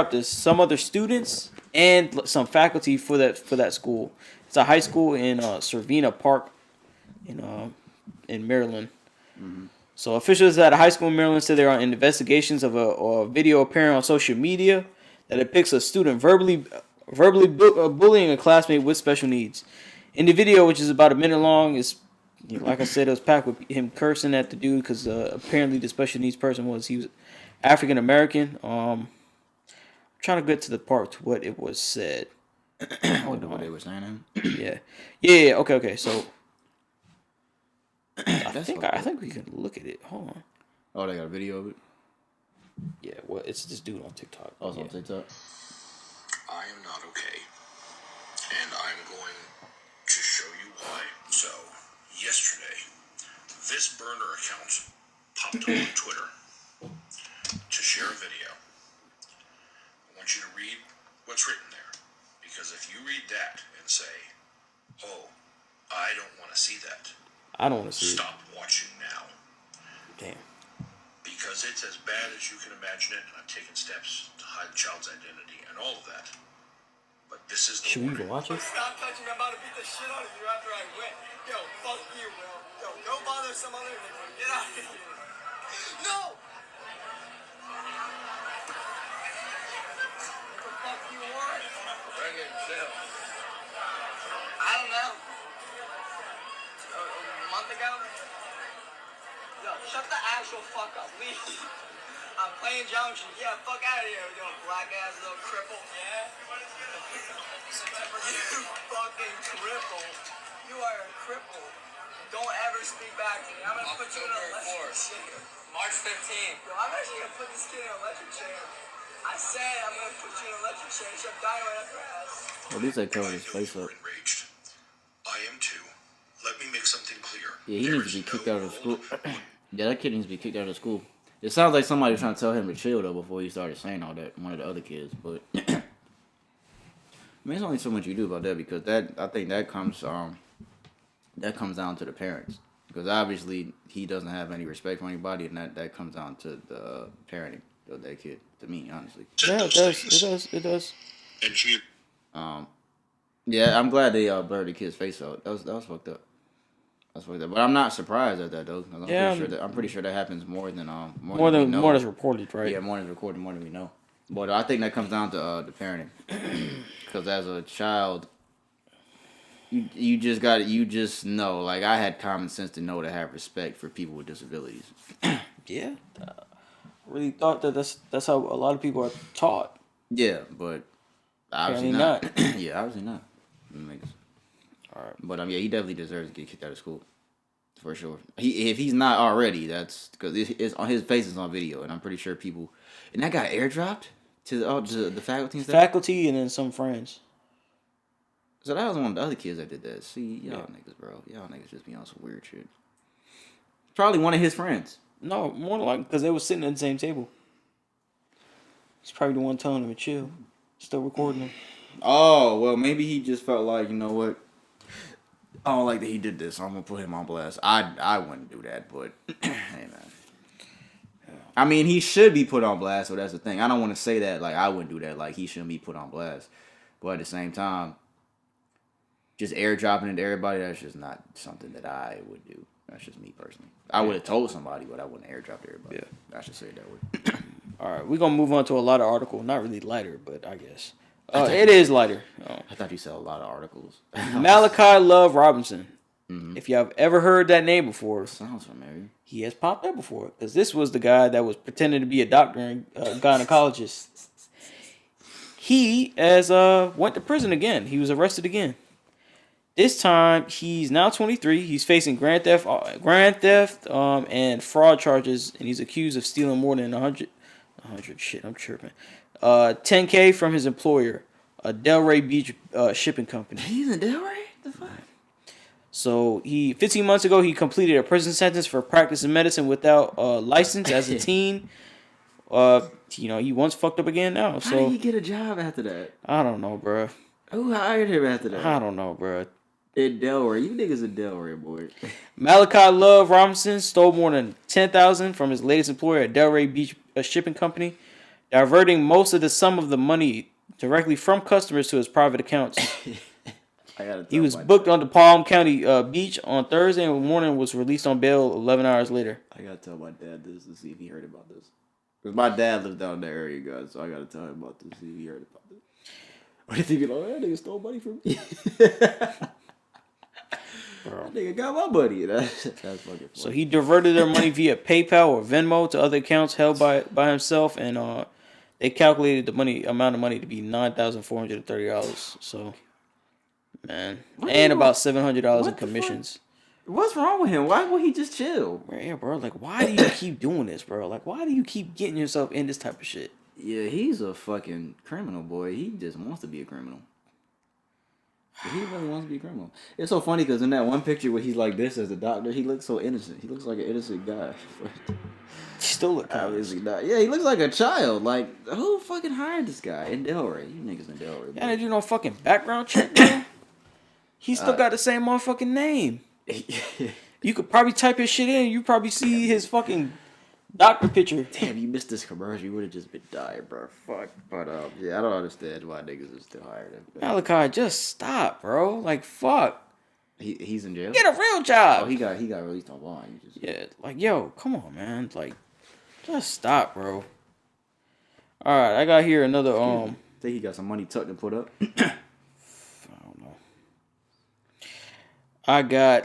to some other students and some faculty for that school. It's a high school in Cervina Park in Maryland. Mm-hmm. So officials at a high school in Maryland said they're on investigations of a video appearing on social media that depicts a student verbally bullying a classmate with special needs. In the video, which is about a minute long, is like I said, it was packed with him cursing at the dude because apparently the special needs person was African American. I'm trying to get to the part to what it was said. What they were saying? Yeah. Okay. So I think we can look at it. Hold on. Oh, they got a video of it? Yeah, well, it's this dude on TikTok. Oh, it's on TikTok? I am not okay. And I'm going to show you why. So, yesterday, this burner account popped up on Twitter to share a video. I want you to read what's written there. Because if you read that and say, oh, I don't want to see that. I don't want to see Stop watching now. Damn. Because it's as bad as you can imagine it, and I'm taking steps to hide the child's identity and all of that. But this is the Should we even watch it? Stop touching me. I'm about to beat the shit out of you after I win. Yo, fuck you, bro. Yo, go bother some other nigga. Get out of here. No! What the fuck you want? Bring it, chill. I don't know. A month ago? Yo, shut the actual fuck up, please. I'm playing Junction. Yeah, fuck out of here, yo, black ass little cripple. Yeah? You fucking cripple. You are a cripple. Don't ever speak back to me. I'm gonna put you in an electric chair. March 15th. Yo, I'm actually gonna put this kid in an electric chair. I said I'm gonna put you in an electric chair and shove dynamite up your ass. Well, at least they covered his face up. Enraged. I am too. Let me make something clear. Yeah, he needs to be kicked out of school. Yeah, that kid needs to be kicked out of school. It sounds like somebody was trying to tell him to chill, though, before he started saying all that. One of the other kids, but I mean, there's only so much you do about that because I think that comes down to the parents because obviously he doesn't have any respect for anybody, and that comes down to the parenting of that kid. To me, honestly. Yeah, it does. And she. Yeah, I'm glad they blurred the kid's face out. That was fucked up. That's fucked up. But I'm not surprised at that though. I'm pretty sure that happens more than more than reported, right? Yeah, more than recorded, more than we know. But I think that comes down to the parenting, because as a child, you just know. Like I had common sense to know to have respect for people with disabilities. Yeah, I really thought that's how a lot of people are taught. Yeah, but obviously not. Yeah, obviously not. All right, but yeah, he definitely deserves to get kicked out of school, for sure. If he's not already, that's because it's on his face is on video, and I'm pretty sure people. And that got airdropped to the faculty and stuff. Faculty and then some friends. So that was one of the other kids that did that. See, y'all niggas, bro. Y'all niggas just be on some weird shit. Probably one of his friends. No, more than likely because they were sitting at the same table. He's probably the one telling him to chill. Still recording him. Oh, well, maybe he just felt like, you know what? I don't like that he did this, so I'm going to put him on blast. I wouldn't do that, but, hey, man. I mean, he should be put on blast, so that's the thing. I don't want to say that, like, I wouldn't do that, like, he shouldn't be put on blast. But at the same time, just airdropping it to everybody, that's just not something that I would do. That's just me personally. I would have told somebody, but I wouldn't airdrop to everybody. Yeah. I should say it that way. All right, we're going to move on to a lighter article. Not really lighter, but I guess. It is lighter. I thought you said a lot of articles. Malachi Love Robinson. Mm-hmm. If you have ever heard that name before. Sounds familiar. He has popped up before. Because this was the guy that was pretending to be a doctor and gynecologist. He went to prison again. He was arrested again. This time, he's now 23. He's facing grand theft, and fraud charges, and he's accused of stealing more than 100 shit, I'm tripping. $10K from his employer, a Delray Beach shipping company. He's in Delray? The fuck? So 15 months ago, he completed a prison sentence for practicing medicine without a license as a teen. He once fucked up again now. So how did he get a job after that? I don't know, bro. Who hired him after that? I don't know, bro. In Delray. You niggas in Delray, boy. Malachi Love Robinson stole more than $10,000 from his latest employer at Delray Beach shipping company, diverting most of the sum of the money directly from customers to his private accounts. He was booked on the Palm County beach on Thursday morning, was released on bail 11 hours later. I gotta tell my dad this to see if he heard about this. Because my dad lives down in that area, guys, so I gotta tell him about this, see if he heard about this. What do you think? That nigga stole money from me? Bro. That nigga got my money. That's fucking funny. So he diverted their money via PayPal or Venmo to other accounts held by himself, and they calculated the amount of money to be $9,430. So, man, and about $700 in commissions. What's wrong with him? Why won't he just chill? Yeah, bro. Like, why do you keep doing this, bro? Like, why do you keep getting yourself in this type of shit? Yeah, he's a fucking criminal, boy. He just wants to be a criminal. He really wants to be a criminal. It's so funny because in that one picture where he's like this as a doctor, he looks so innocent. He looks like an innocent guy. He still look obviously not. Yeah, he looks like a child. Like, who fucking hired this guy in Delray? You niggas in Delray. Yeah, they do no fucking background check, bro. He still got the same motherfucking name. You could probably type his shit in. You probably see his fucking doctor picture. Damn, you missed this commercial. You would have just been dying, bro. Fuck. But yeah, I don't understand why niggas is still hiring him. Malachi, just stop, bro. Like, fuck. He's in jail. Get a real job. Oh, he got released on bond. Yeah, like, yo, come on, man. Like, just stop, bro. All right, I got here another I think he got some money tucked and put up. I don't know.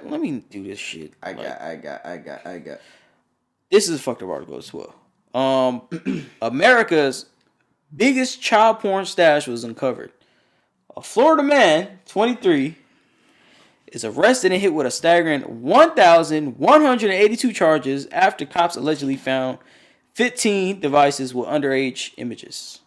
Let me do this shit. I got. This is a fucked up article as well. America's biggest child porn stash was uncovered. A Florida man, 23, is arrested and hit with a staggering 1,182 charges after cops allegedly found 15 devices with underage images.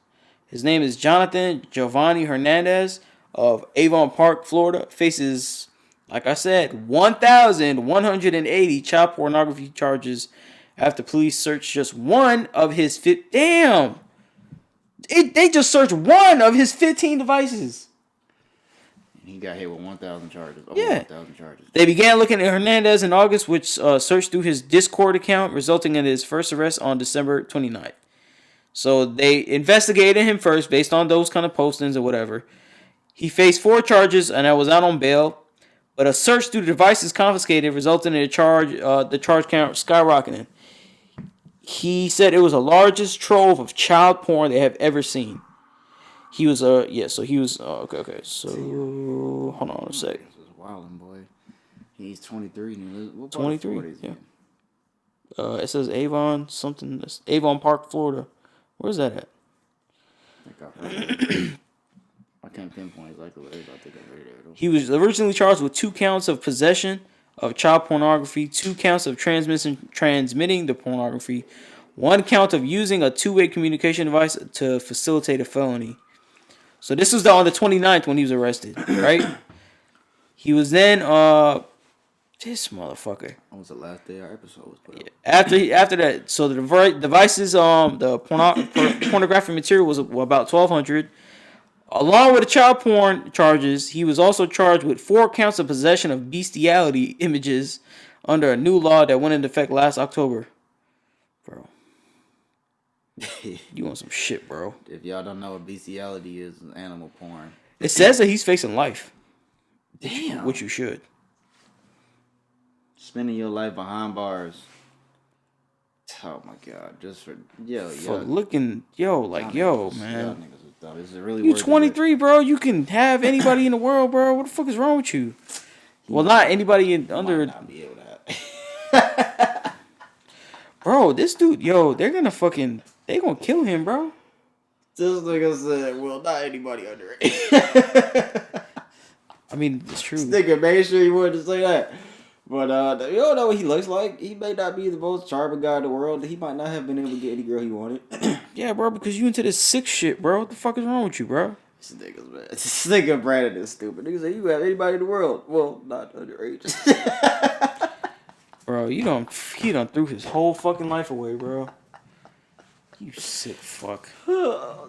His name is Jonathan Giovanni Hernandez of Avon Park, Florida. Faces, like I said, 1,180 child pornography charges after police searched just one of his they just searched one of his 15 devices. He got hit with 1,000 charges. Yeah. 1,000 charges. They began looking at Hernandez in August, which searched through his Discord account, resulting in his first arrest on December 29th. So they investigated him first based on those kind of postings or whatever. He faced 4 charges and I was out on bail. But a search through the devices confiscated resulted in the charge count skyrocketing. He said it was the largest trove of child porn they have ever seen. He was okay. So hold on a sec. This is wildin', boy. He's 23. 23. Yeah. It says Avon Park, Florida. Where's that at? I can't pinpoint exactly what it is. I think I read it. He was originally charged with 2 counts of possession of child pornography, 2 counts of transmitting the pornography, 1 count of using a 2-way communication device to facilitate a felony. So this was on the 29th when he was arrested, right? He was then this motherfucker. That was the last day our episode was put up. After that, so the devices, the pornographic material was about 1,200. Along with the child porn charges, he was also charged with 4 counts of possession of bestiality images under a new law that went into effect last October. Bro. You want some shit, bro. If y'all don't know what bestiality is, animal porn. It says that he's facing life. Damn. Which you should. Spending your life behind bars. Oh my god. Just for looking, man. Y'all niggas is dumb. This is really You 23, bro. You can have anybody in the world, bro. What the fuck is wrong with you? Well, not anybody under. Might not be able to. Bro, this dude, they're gonna kill him, bro. This nigga said, well, not anybody under it. I mean, it's true. This nigga made sure he wanted to say that. But you don't know what he looks like. He may not be the most charming guy in the world. He might not have been able to get any girl he wanted. Yeah, bro, because you into this sick shit, bro. What the fuck is wrong with you, bro? This nigga's man. This nigga Brandon is stupid. Nigga say you have anybody in the world. Well, not underage. Bro, he done threw his whole fucking life away, bro. You sick fuck.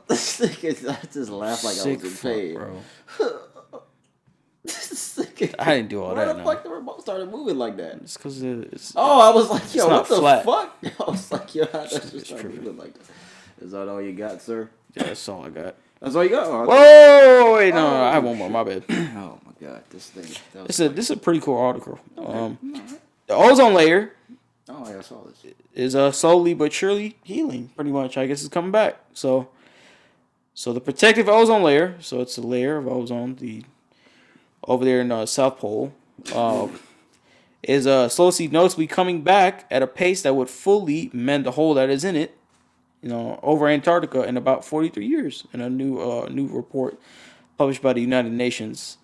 This nigga, I just laughed like Sick I was in fuck, pain. bro. This nigga, I didn't do all why that. the No. fuck the remote started moving like that? It's because it's. Oh, I was like, yo, It's what not the flat. fuck? I was like, yo, how does It's just start tripping. moving like that? Is that all you got, sir? Yeah, that's all I got. That's all you got? Oh, Whoa, wait, no, I have one more. My bad. oh my god, this thing. That was This is a pretty cool article. The ozone layer oh, yeah, I saw this. is slowly but surely healing. Pretty much, I guess it's coming back. So the protective ozone layer. So it's a layer of ozone. Over there in the South Pole, is slowly noticeably coming back at a pace that would fully mend the hole that is in it. Over Antarctica in about 43 years. In a new report published by the United Nations.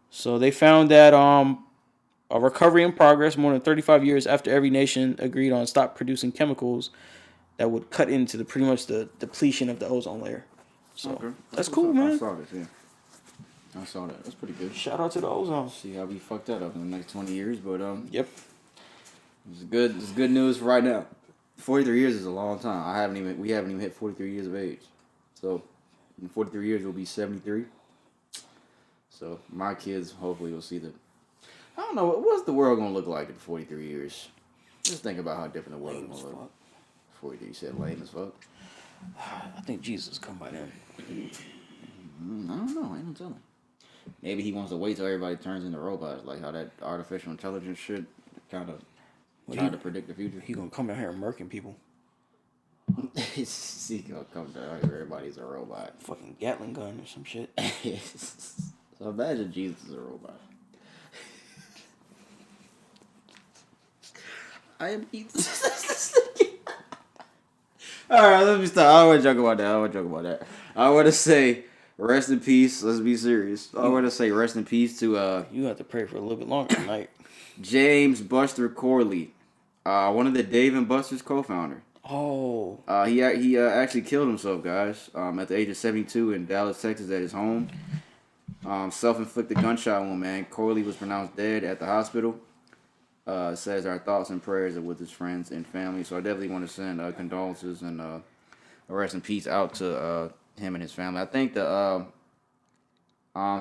So they found that a recovery in progress more than 35 years after every nation agreed on stop producing chemicals that would cut into pretty much the depletion of the ozone layer. So Okay. that's cool, man. I saw this, yeah. I saw that. That's pretty good. Shout out to the ozone. See how we fucked that up in the next 20 years, but Yep. it's good news for right now. 43 years is a long time. We haven't even hit 43 years of age. So in 43 years we'll be 73. So my kids hopefully will see the I don't know, what's the world gonna look like in 43 years? Just think about how different the world is gonna look. 43, you said lame as fuck. I think Jesus come by then. I don't know, ain't no telling. Maybe he wants to wait till everybody turns into robots, like how that artificial intelligence shit kind of trying to predict the future. He gonna come out here and murking people. He gonna come down here, everybody's a robot. Fucking Gatling gun or some shit. So imagine Jesus is a robot. I am Jesus. Alright, let me stop. I don't want to joke about that. I want to say rest in peace. Let's be serious. I want to say rest in peace to You have to pray for a little bit longer tonight. James Buster Corley, one of the Dave and Buster's co-founder. Oh. He actually killed himself, guys. At the age of 72 in Dallas, Texas, at his home. Self-inflicted gunshot wound, man. Corley was pronounced dead at the hospital. Says our thoughts and prayers are with his friends and family. So I definitely want to send condolences and a rest in peace out to him and his family. I think so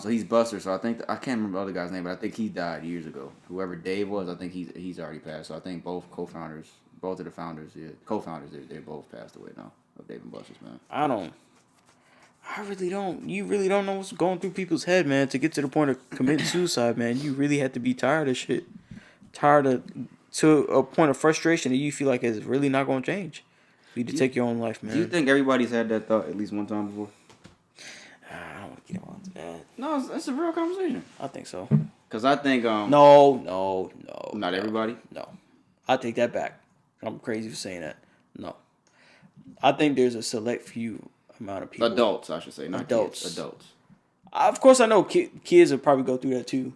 he's Buster. So I can't remember the other guy's name, but I think he died years ago. Whoever Dave was, I think he's already passed. So I think both of the founders, co-founders, they both passed away now of Dave and Buster's, man. I really don't. You really don't know what's going through people's head, man. To get to the point of committing suicide, man, you really have to be tired of shit. To a point of frustration that you feel like it's really not going to change. You need to take your own life, man. Do you think everybody's had that thought at least one time before? I don't want to get on to that. No, it's a real conversation. I think so. Because I think... No. Not everybody? No. I take that back. I'm crazy for saying that. No. I think there's a select few amount of people. Adults, I should say. Not Adults. kids. Adults. Of course, I know kids will probably go through that too.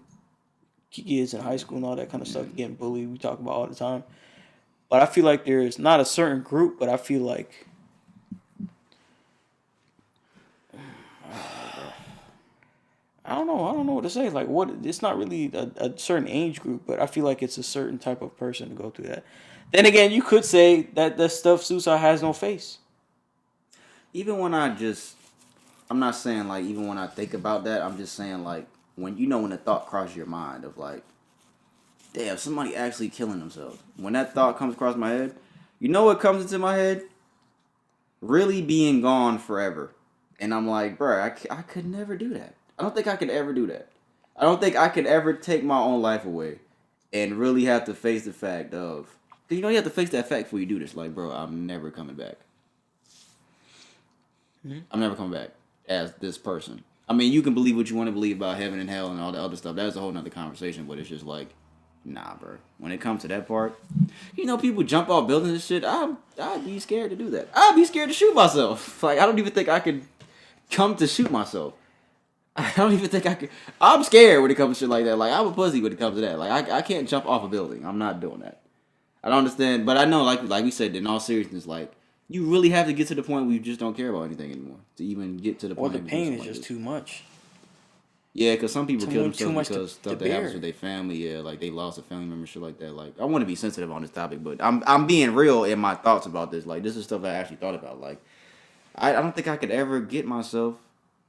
Kids in high school and all that kind of stuff, getting bullied, we talk about all the time. But I feel like there's not a certain group, but I feel like I don't know what to say. Like, what? It's not really a certain age group, but I feel like it's a certain type of person to go through that. Then again, you could say that stuff, suicide has no face. Even when I'm not saying like even when I think about that, I'm just saying like when the thought crosses your mind of like, damn, somebody actually killing themselves. When that thought comes across my head, you know what comes into my head? Really being gone forever. And I'm like, bro, I could never do that. I don't think I could ever do that. I don't think I could ever take my own life away and really have to face the fact of... Because you have to face that fact before you do this. Like, bro, I'm never coming back. Mm-hmm. I'm never coming back as this person. I mean, you can believe what you want to believe about heaven and hell and all the other stuff. That's a whole nother conversation, but it's just like, nah, bro. When it comes to that part, people jump off buildings and shit. I'd be scared to do that. I'd be scared to shoot myself. Like, I don't even think I could come to shoot myself. I don't even think I could. I'm scared when it comes to shit like that. Like, I'm a pussy when it comes to that. Like, I can't jump off a building. I'm not doing that. I don't understand. But I know, like we said, in all seriousness, like, you really have to get to the point where you just don't care about anything anymore. To even get to the point. Or the pain is just too much. Yeah, because some people kill themselves because to stuff that happens with their family. Yeah, like they lost a family member, shit like that. Like, I want to be sensitive on this topic, but I'm being real in my thoughts about this. Like, this is stuff I actually thought about. Like, I don't think I could ever get myself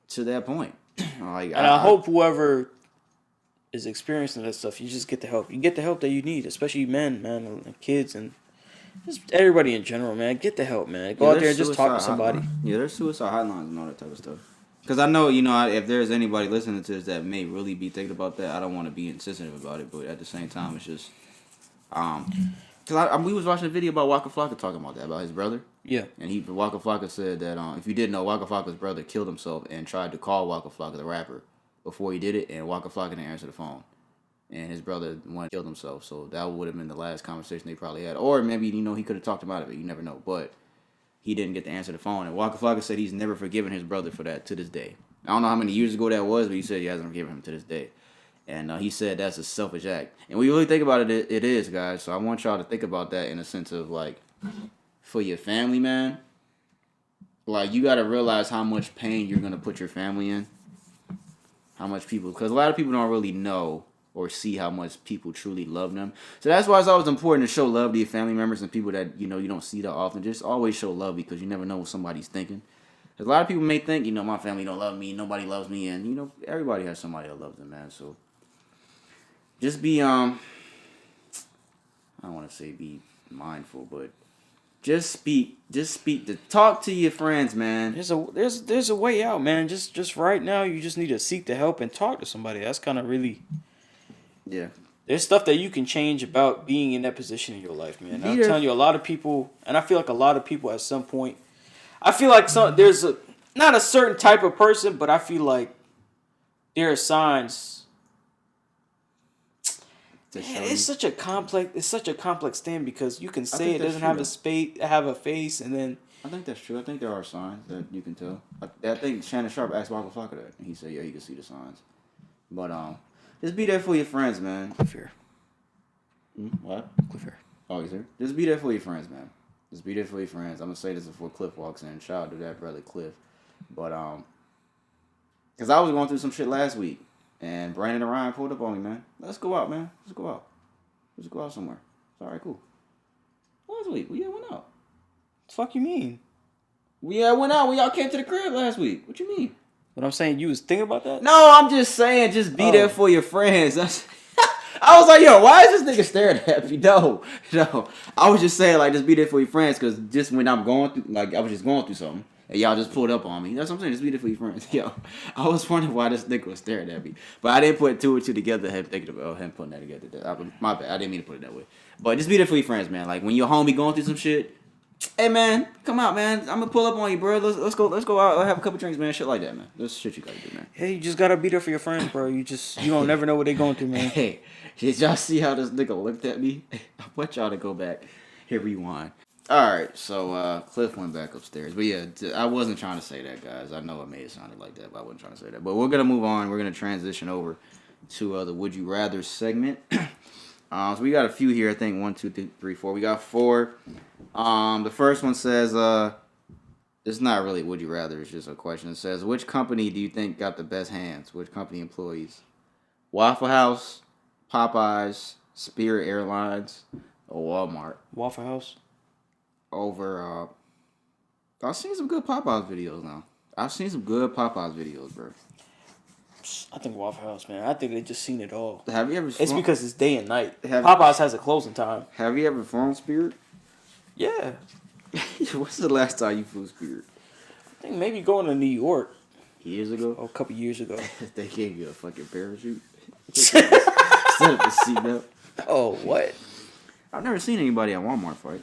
to that point. Like, and I hope whoever is experiencing that stuff, you just get the help. You get the help that you need, especially men, man, and kids, and just everybody in general, man. Get the help, man. Go out there and just talk to somebody. Yeah, there's suicide hotlines and all that type of stuff. Because I know, if there's anybody listening to this that may really be thinking about that, I don't want to be insensitive about it, but at the same time, it's just, because we was watching a video about Waka Flocka talking about that, about his brother. Yeah. And Waka Flocka said that, if you didn't know, Waka Flocka's brother killed himself and tried to call Waka Flocka, the rapper, before he did it, and Waka Flocka didn't answer the phone. And his brother killed himself, so that would have been the last conversation they probably had. Or maybe, he could have talked him out of it, you never know, but he didn't get to answer the phone. And Waka Flocka said he's never forgiven his brother for that to this day. I don't know how many years ago that was, but he said he hasn't forgiven him to this day. And he said that's a selfish act. And when you really think about it, it is, guys. So I want y'all to think about that in a sense of, like, for your family, man. Like, you got to realize how much pain you're going to put your family in. How much people, because a lot of people don't really know or see how much people truly love them. So that's why it's always important to show love to your family members and people that, you don't see that often. Just always show love, because you never know what somebody's thinking. Because a lot of people may think, my family don't love me, nobody loves me, and, everybody has somebody that loves them, man. So just be, I don't want to say be mindful, but just speak, talk to your friends, man. There's a way out, man. Just right now, you just need to seek the help and talk to somebody. That's kind of really... Yeah. There's stuff that you can change about being in that position in your life, man. I'm telling you, a lot of people, and I feel like a lot of people at some point, I feel like there's not a certain type of person, but I feel like there are signs. It's such a complex thing, because you can say it doesn't have a face, and then I think that's true. I think there are signs that you can tell. I think Shannon Sharp asked Waka Flocka that, and he said, yeah, he can see the signs. But just be there for your friends, man. Cliff here. What? Cliff here. Oh, he's here? Just be there for your friends, man. Just be there for your friends. I'm going to say this before Cliff walks in. Shout out to that brother, Cliff. But, because I was going through some shit last week, and Brandon and Ryan pulled up on me, man. Let's go out, man. Let's go out somewhere. It's all right, cool. Last week, we went out. The fuck you mean? We went out. We all came to the crib last week. What you mean? But I'm saying, you was thinking about that? No, I'm just saying, just be there for your friends. I was like, yo, why is this nigga staring at me? No. I was just saying, like, just be there for your friends, because just when I'm going through, like, I was just going through something, and y'all just pulled up on me. That's what I'm saying, just be there for your friends. Yo, I was wondering why this nigga was staring at me. But I didn't put two and two together, him thinking about him putting that together. My bad, I didn't mean to put it that way. But just be there for your friends, man. Like, when your homie going through some shit, hey, man, come out, man. I'm gonna pull up on you, bro. Let's go out. Have a couple drinks, man. Shit like that, man. That's shit you gotta do, man. Hey, you just gotta be there for your friends, bro. You don't never know what they going through, man. Hey, did y'all see how this nigga looked at me? I want y'all to go back. Here, rewind. Alright, so Cliff went back upstairs. But yeah, I wasn't trying to say that, guys. I know it may have sounded like that, but I wasn't trying to say that. But we're gonna move on. We're gonna transition over to the Would You Rather segment. So we got a few here, I think. 1, 2, 3, 4. We got 4. The first one says, it's not really would you rather, it's just a question. It says, which company do you think got the best hands? Which company employees? Waffle House, Popeyes, Spirit Airlines, or Walmart? Waffle House? Over, I've seen some good Popeyes videos now. I've seen some good Popeyes videos, bro. I think Waffle House, man. I think they just seen it all. Have you ever... It's because it's day and night. Popeyes has a closing time. Have you ever flown Spirit? Yeah. What's the last time you flew Spirit? I think maybe going to New York. Years ago? Oh, a couple years ago. They gave you a fucking parachute. Instead of the seatbelt. Oh, what? I've never seen anybody at Walmart fight.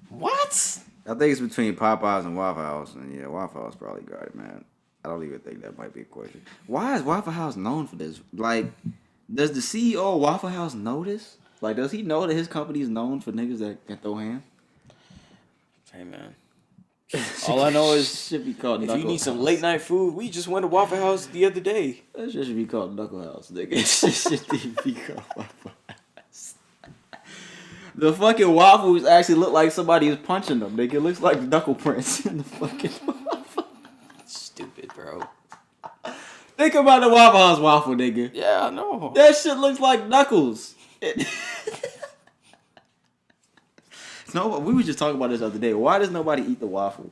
What? I think it's between Popeyes and Waffle House. And yeah, Waffle House probably got it, man. I don't even think that might be a question. Why is Waffle House known for this? Like, does the CEO of Waffle House know this? Like, does he know that his company is known for niggas that can throw hands? Hey, man. All I know is should be called if Knuckle you need some House. late night food, we just went to Waffle House the other day. That shit should be called Knuckle House, nigga. It should be called Waffle House. The fucking waffles actually look like somebody is punching them, nigga. It looks like knuckle prints in the fucking waffle. Stupid, bro. Think about the Waffle House waffle, nigga. Yeah, I know. That shit looks like knuckles. No, we were just talking about this the other day. Why does nobody eat the waffle?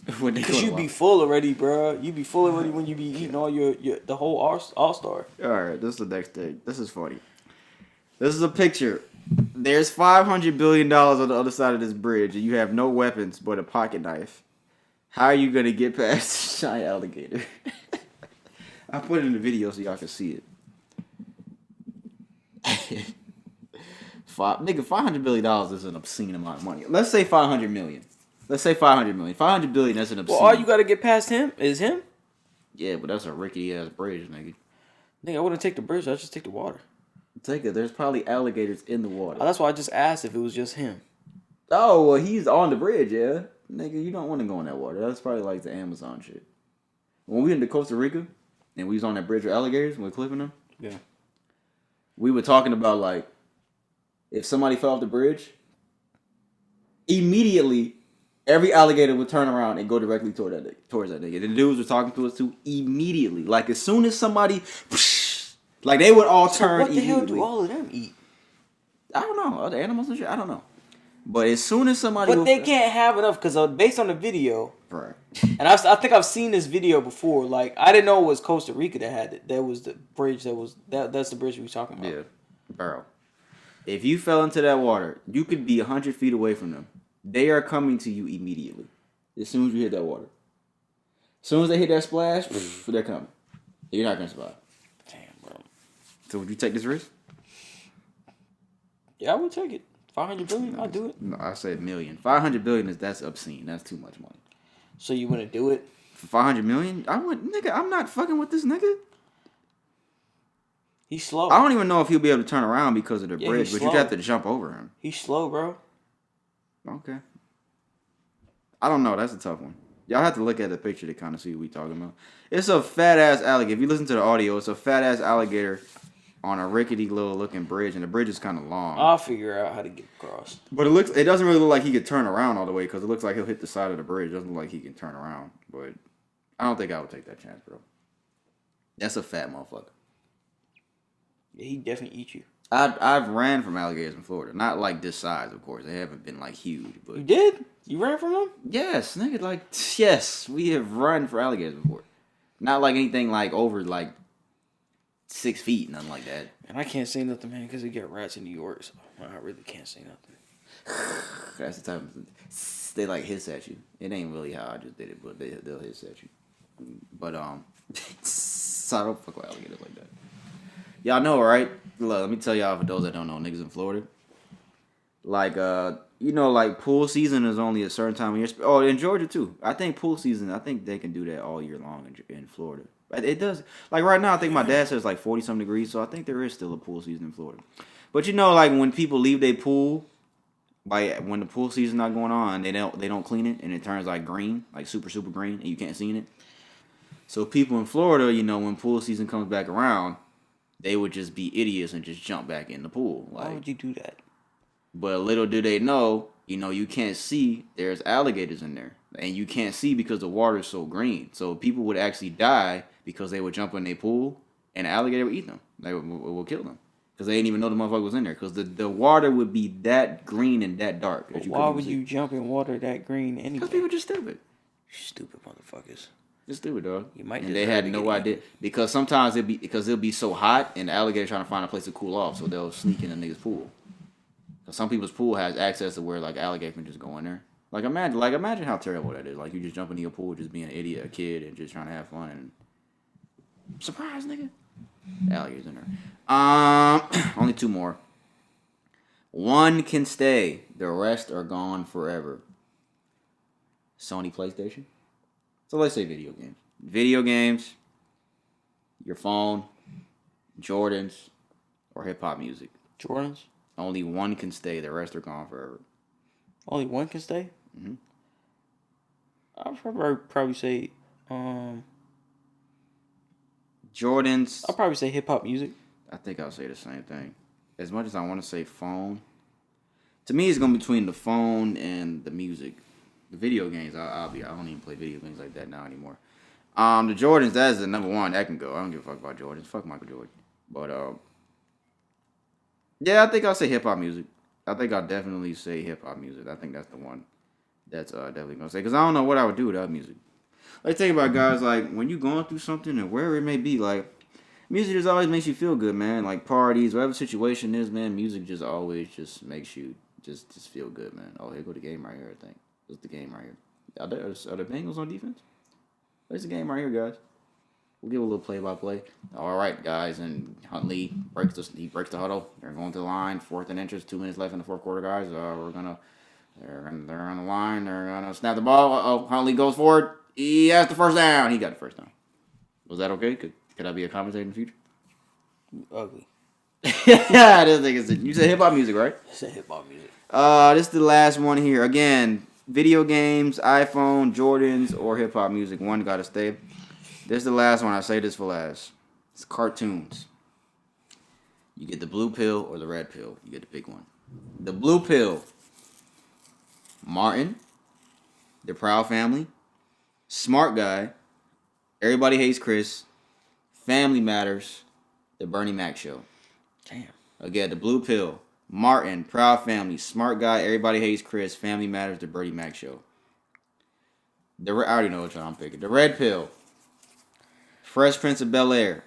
Because you be full already, bro. You be full already when you be eating all your the whole All-Star. All right, this is the next thing. This is funny. This is a picture. There's $500 billion on the other side of this bridge, and you have no weapons but a pocket knife. How are you gonna get past this giant alligator? I put it in the video so y'all can see it. $500 billion is an obscene amount of money. Let's say $500 million. Let's say $500 million. $500 billion, that's an obscene. Well, all you gotta get past him is him. Yeah, but that's a rickety ass bridge, nigga. Nigga, I wouldn't take the bridge. I'd just take the water. Take it. There's probably alligators in the water. Oh, that's why I just asked if it was just him. Oh, well, he's on the bridge, yeah. Nigga, you don't want to go in that water. That's probably like the Amazon shit. When we went to Costa Rica, and we was on that bridge with alligators, and we were clipping them. Yeah. We were talking about, like, if somebody fell off the bridge, immediately, every alligator would turn around and go directly towards that nigga. The dudes were talking to us, too, immediately. Like, as soon as somebody... Like, they would all turn immediately. What the hell do all of them eat? I don't know. Other animals and shit? I don't know. But as soon as somebody... But they can't have enough, because based on the video... Right. And I think I've seen this video before. Like, I didn't know it was Costa Rica that had it. That was the bridge that's the bridge we were talking about. Yeah. Bro. If you fell into that water, you could be 100 feet away from them. They are coming to you immediately. As soon as you hit that water. As soon as they hit that splash, they're coming. You're not going to survive. Damn, bro. So would you take this risk? Yeah, I would take it. 500 billion, I'd do it. No, I said million. 500 billion that's obscene. That's too much money. So you wouldn't do it? For 500 million? Nigga, I'm not fucking with this nigga. He's slow. I don't even know if he'll be able to turn around because of the bridge, but slow. you'd have to jump over him. He's slow, bro. Okay. I don't know. That's a tough one. Y'all have to look at the picture to kind of see what we talking about. It's a fat ass alligator. If you listen to the audio, it's a fat ass alligator on a rickety little looking bridge, and the bridge is kind of long. I'll figure out how to get across. But it doesn't really look like he could turn around all the way because it looks like he'll hit the side of the bridge. It doesn't look like he can turn around. But I don't think I would take that chance, bro. That's a fat motherfucker. Yeah, he definitely eat you. I've ran from alligators in Florida. Not like this size, of course. They haven't been like huge. But You did? You ran from him? yes, nigga, like, yes. We have run for alligators before. Not like anything like over like 6 feet, nothing like that. And I can't say nothing, man, because they get rats in New York, so I really can't say nothing. That's the time they like hiss at you. It ain't really how I just did it, but they'll hiss at you. But so I don't fuck with alligators like that. Y'all know, right? Look, let me tell y'all, for those that don't know, niggas in Florida, like like pool season is only a certain time of year. Oh, in Georgia too. I think pool season. I think they can do that all year long in Florida. It does. Like right now, I think my dad says like 40-some degrees, so I think there is still a pool season in Florida. But like when people leave their pool, like when the pool season's not going on, they don't clean it and it turns like green, like super super green, and you can't see in it. So people in Florida, when pool season comes back around, they would just be idiots and just jump back in the pool. Why would you do that? But little do they know, you can't see there's alligators in there. And you can't see because the water is so green. So people would actually die because they would jump in their pool and the alligator would eat them. They would kill them. Because they didn't even know the motherfucker was in there. Because the water would be that green and that dark. That Why would you jump in water that green anyway? Because people are just stupid. Stupid motherfuckers. Just stupid, dog. You might and they had no idea. Because sometimes it'll be so hot and the alligator trying to find a place to cool off. So they'll sneak in the nigga's pool. Because some people's pool has access to where like alligator can just go in there. Like imagine how terrible that is. Like you just jump into your pool, just being an idiot, a kid, and just trying to have fun. And surprise, nigga, alligators in there. Only 2 more. One can stay. The rest are gone forever. Sony PlayStation. So let's say video games. Video games. Your phone. Jordans. Or hip hop music. Jordans. Only one can stay. The rest are gone forever. Only one can stay? Mm-hmm. I'll probably say Jordans. I'll probably say hip hop music. I think I'll say the same thing. As much as I want to say phone, to me it's going to be between the phone and the music. The video games, I don't even play video games like that now anymore. The Jordans, that's the number one. That can go. I don't give a fuck about Jordans. Fuck Michael Jordan. But, yeah, I think I'll say hip-hop music. I think I'll definitely say hip-hop music. I think that's the one that's definitely going to say. Because I don't know what I would do without music. Like, think about guys, like, when you going through something and wherever it may be, like, music just always makes you feel good, man. Like, parties, whatever the situation is, man, music just always just makes you just feel good, man. Oh, here go the game right here, I think. It's the game right here. Are the Bengals on defense? There's the game right here, guys. We'll give a little play-by-play. All right, guys, and Huntley breaks the huddle. They're going to the line. 4th and inches. 2 minutes left in the fourth quarter, guys. They're on the line. They're gonna snap the ball. Uh-oh, Huntley goes forward. He has the first down. He got the first down. Was that okay? Could I be a commentator in the future? Ugly. Yeah, this thing is. You said hip hop music, right? I said hip hop music. This is the last one here. Again, video games, iPhone, Jordans, or hip hop music. One gotta stay. This is the last one. I say this for last. It's cartoons. You get the blue pill or the red pill. You get to pick one. The blue pill. Martin, The Proud Family, Smart Guy, Everybody Hates Chris, Family Matters, The Bernie Mac Show. Damn. Again, the blue pill. Martin, Proud Family, Smart Guy, Everybody Hates Chris, Family Matters, The Bernie Mac Show. I already know which one I'm picking. The red pill. Fresh Prince of Bel-Air,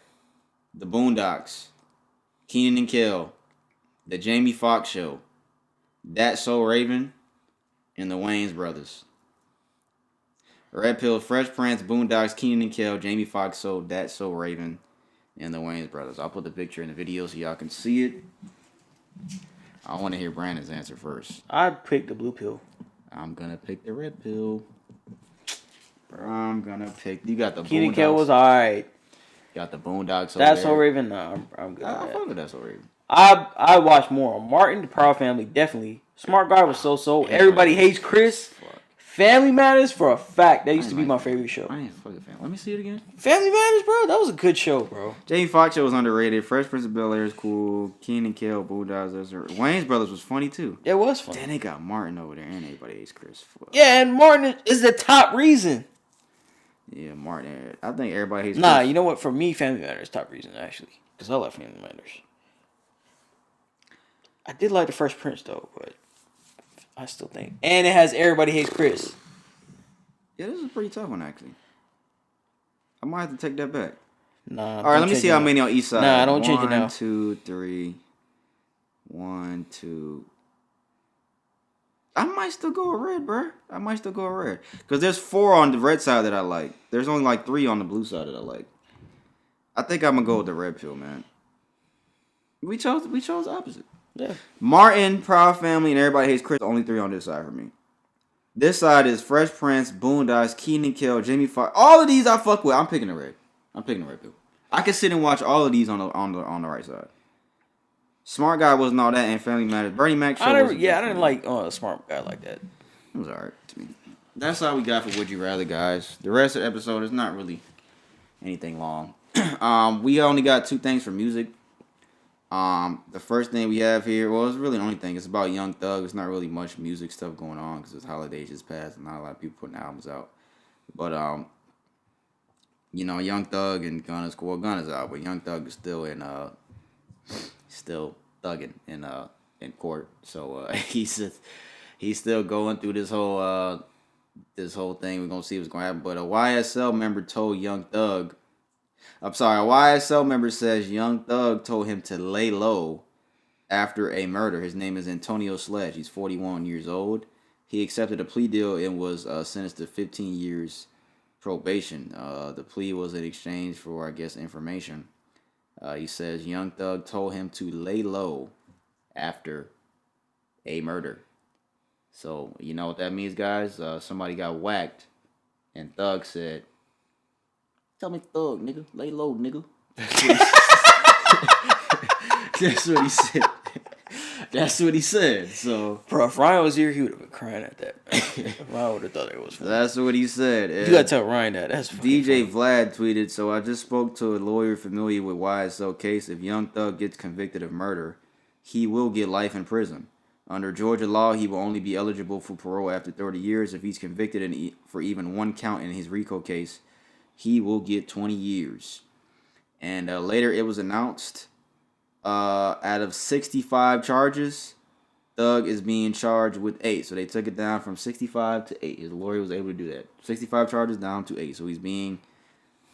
The Boondocks, Keenan and Kel, The Jamie Foxx Show, That's So Raven, and The Wayans Brothers. Red pill, Fresh Prince, Boondocks, Keenan and Kel, Jamie Foxx Show, That's So Raven, and The Wayans Brothers. I'll put the picture in the video so y'all can see it. I want to hear Brandon's answer first. I picked the blue pill. I'm gonna pick the red pill. I'm gonna pick. You got the Keenan Boondocks. Kel was alright. Got the Boondocks. That's So Raven. No, I'm good. I fuck with That's So Raven. I watched more on Martin, The Proud Family, definitely. Smart Guy was so. Everybody Hates Chris. Family Matters, for a fact, that used to be my favorite show. I ain't fucking fan. Let me see it again. Family Matters, bro. That was a good show, bro. Jamie Foxx Show was underrated. Fresh Prince of Bel-Air is cool. Keenan and Kel, Boondocks. Wayne's Brothers was funny too. It was funny. Then they got Martin over there, and Everybody Hates Chris. Fuck. Yeah, and Martin is the top reason. Yeah, Martin. I think Everybody Hates Chris. Nah, you know what? For me, Family Matters is top reason, actually. Because I love Family Matters. I did like the Fresh Prince, though, but I still think. And it has Everybody Hates Chris. Yeah, this is a pretty tough one, actually. I might have to take that back. Nah. All right, let me see how many on each side. Nah, don't change it now. 1, 2, 3. 1, 2. I might still go with red, bro. I might still go with red. Because there's 4 on the red side that I like. There's only like 3 on the blue side that I like. I think I'm going to go with the red pill, man. We chose opposite. Yeah. Martin, Proud Family, and Everybody Hates Chris. Only 3 on this side for me. This side is Fresh Prince, Boondocks, Keenan Kel, Jamie Foxx. All of these I fuck with. I'm picking the red. I'm picking the red pill. I can sit and watch all of these on the right side. Smart Guy wasn't all that, and Family Matters. Bernie Mac Show. I didn't like a smart guy like that. It was alright to me. That's all we got for Would You Rather, guys. The rest of the episode is not really anything long. We only got 2 things for music. The first thing we have here, well, it's really the only thing. It's about Young Thug. It's not really much music stuff going on because it's holidays just passed and not a lot of people putting albums out. But Young Thug and Gunna's Gunna's out, but Young Thug is still thugging in court. So he's still going through this whole thing. We're gonna see what's gonna happen. But a YSL member told Young Thug. A YSL member says Young Thug told him to lay low after a murder. His name is Antonio Sledge. He's 41 years old. He accepted a plea deal and was sentenced to 15 years probation. The plea was in exchange for, I guess, information. He says Young Thug told him to lay low after a murder. So, you know what that means, guys? Somebody got whacked, and Thug said, "Tell me, Thug, nigga. Lay low, nigga." That's what he said. That's what he said. So, Bro, if Ryan was here, he would have been crying at that. Ryan would have thought it was funny. that's what he said. You gotta tell Ryan that. That's DJ funny. Vlad tweeted, so I just spoke to a lawyer familiar with YSL case. If Young Thug gets convicted of murder, he will get life in prison. Under Georgia law, he will only be eligible for parole after 30 years. If he's convicted for even one count in his RICO case, he will get 20 years. And later it was announced, out of 65 charges, Thug is being charged with 8. So they took it down from 65 to 8. His lawyer was able to do that. 65 charges down to 8. So he's being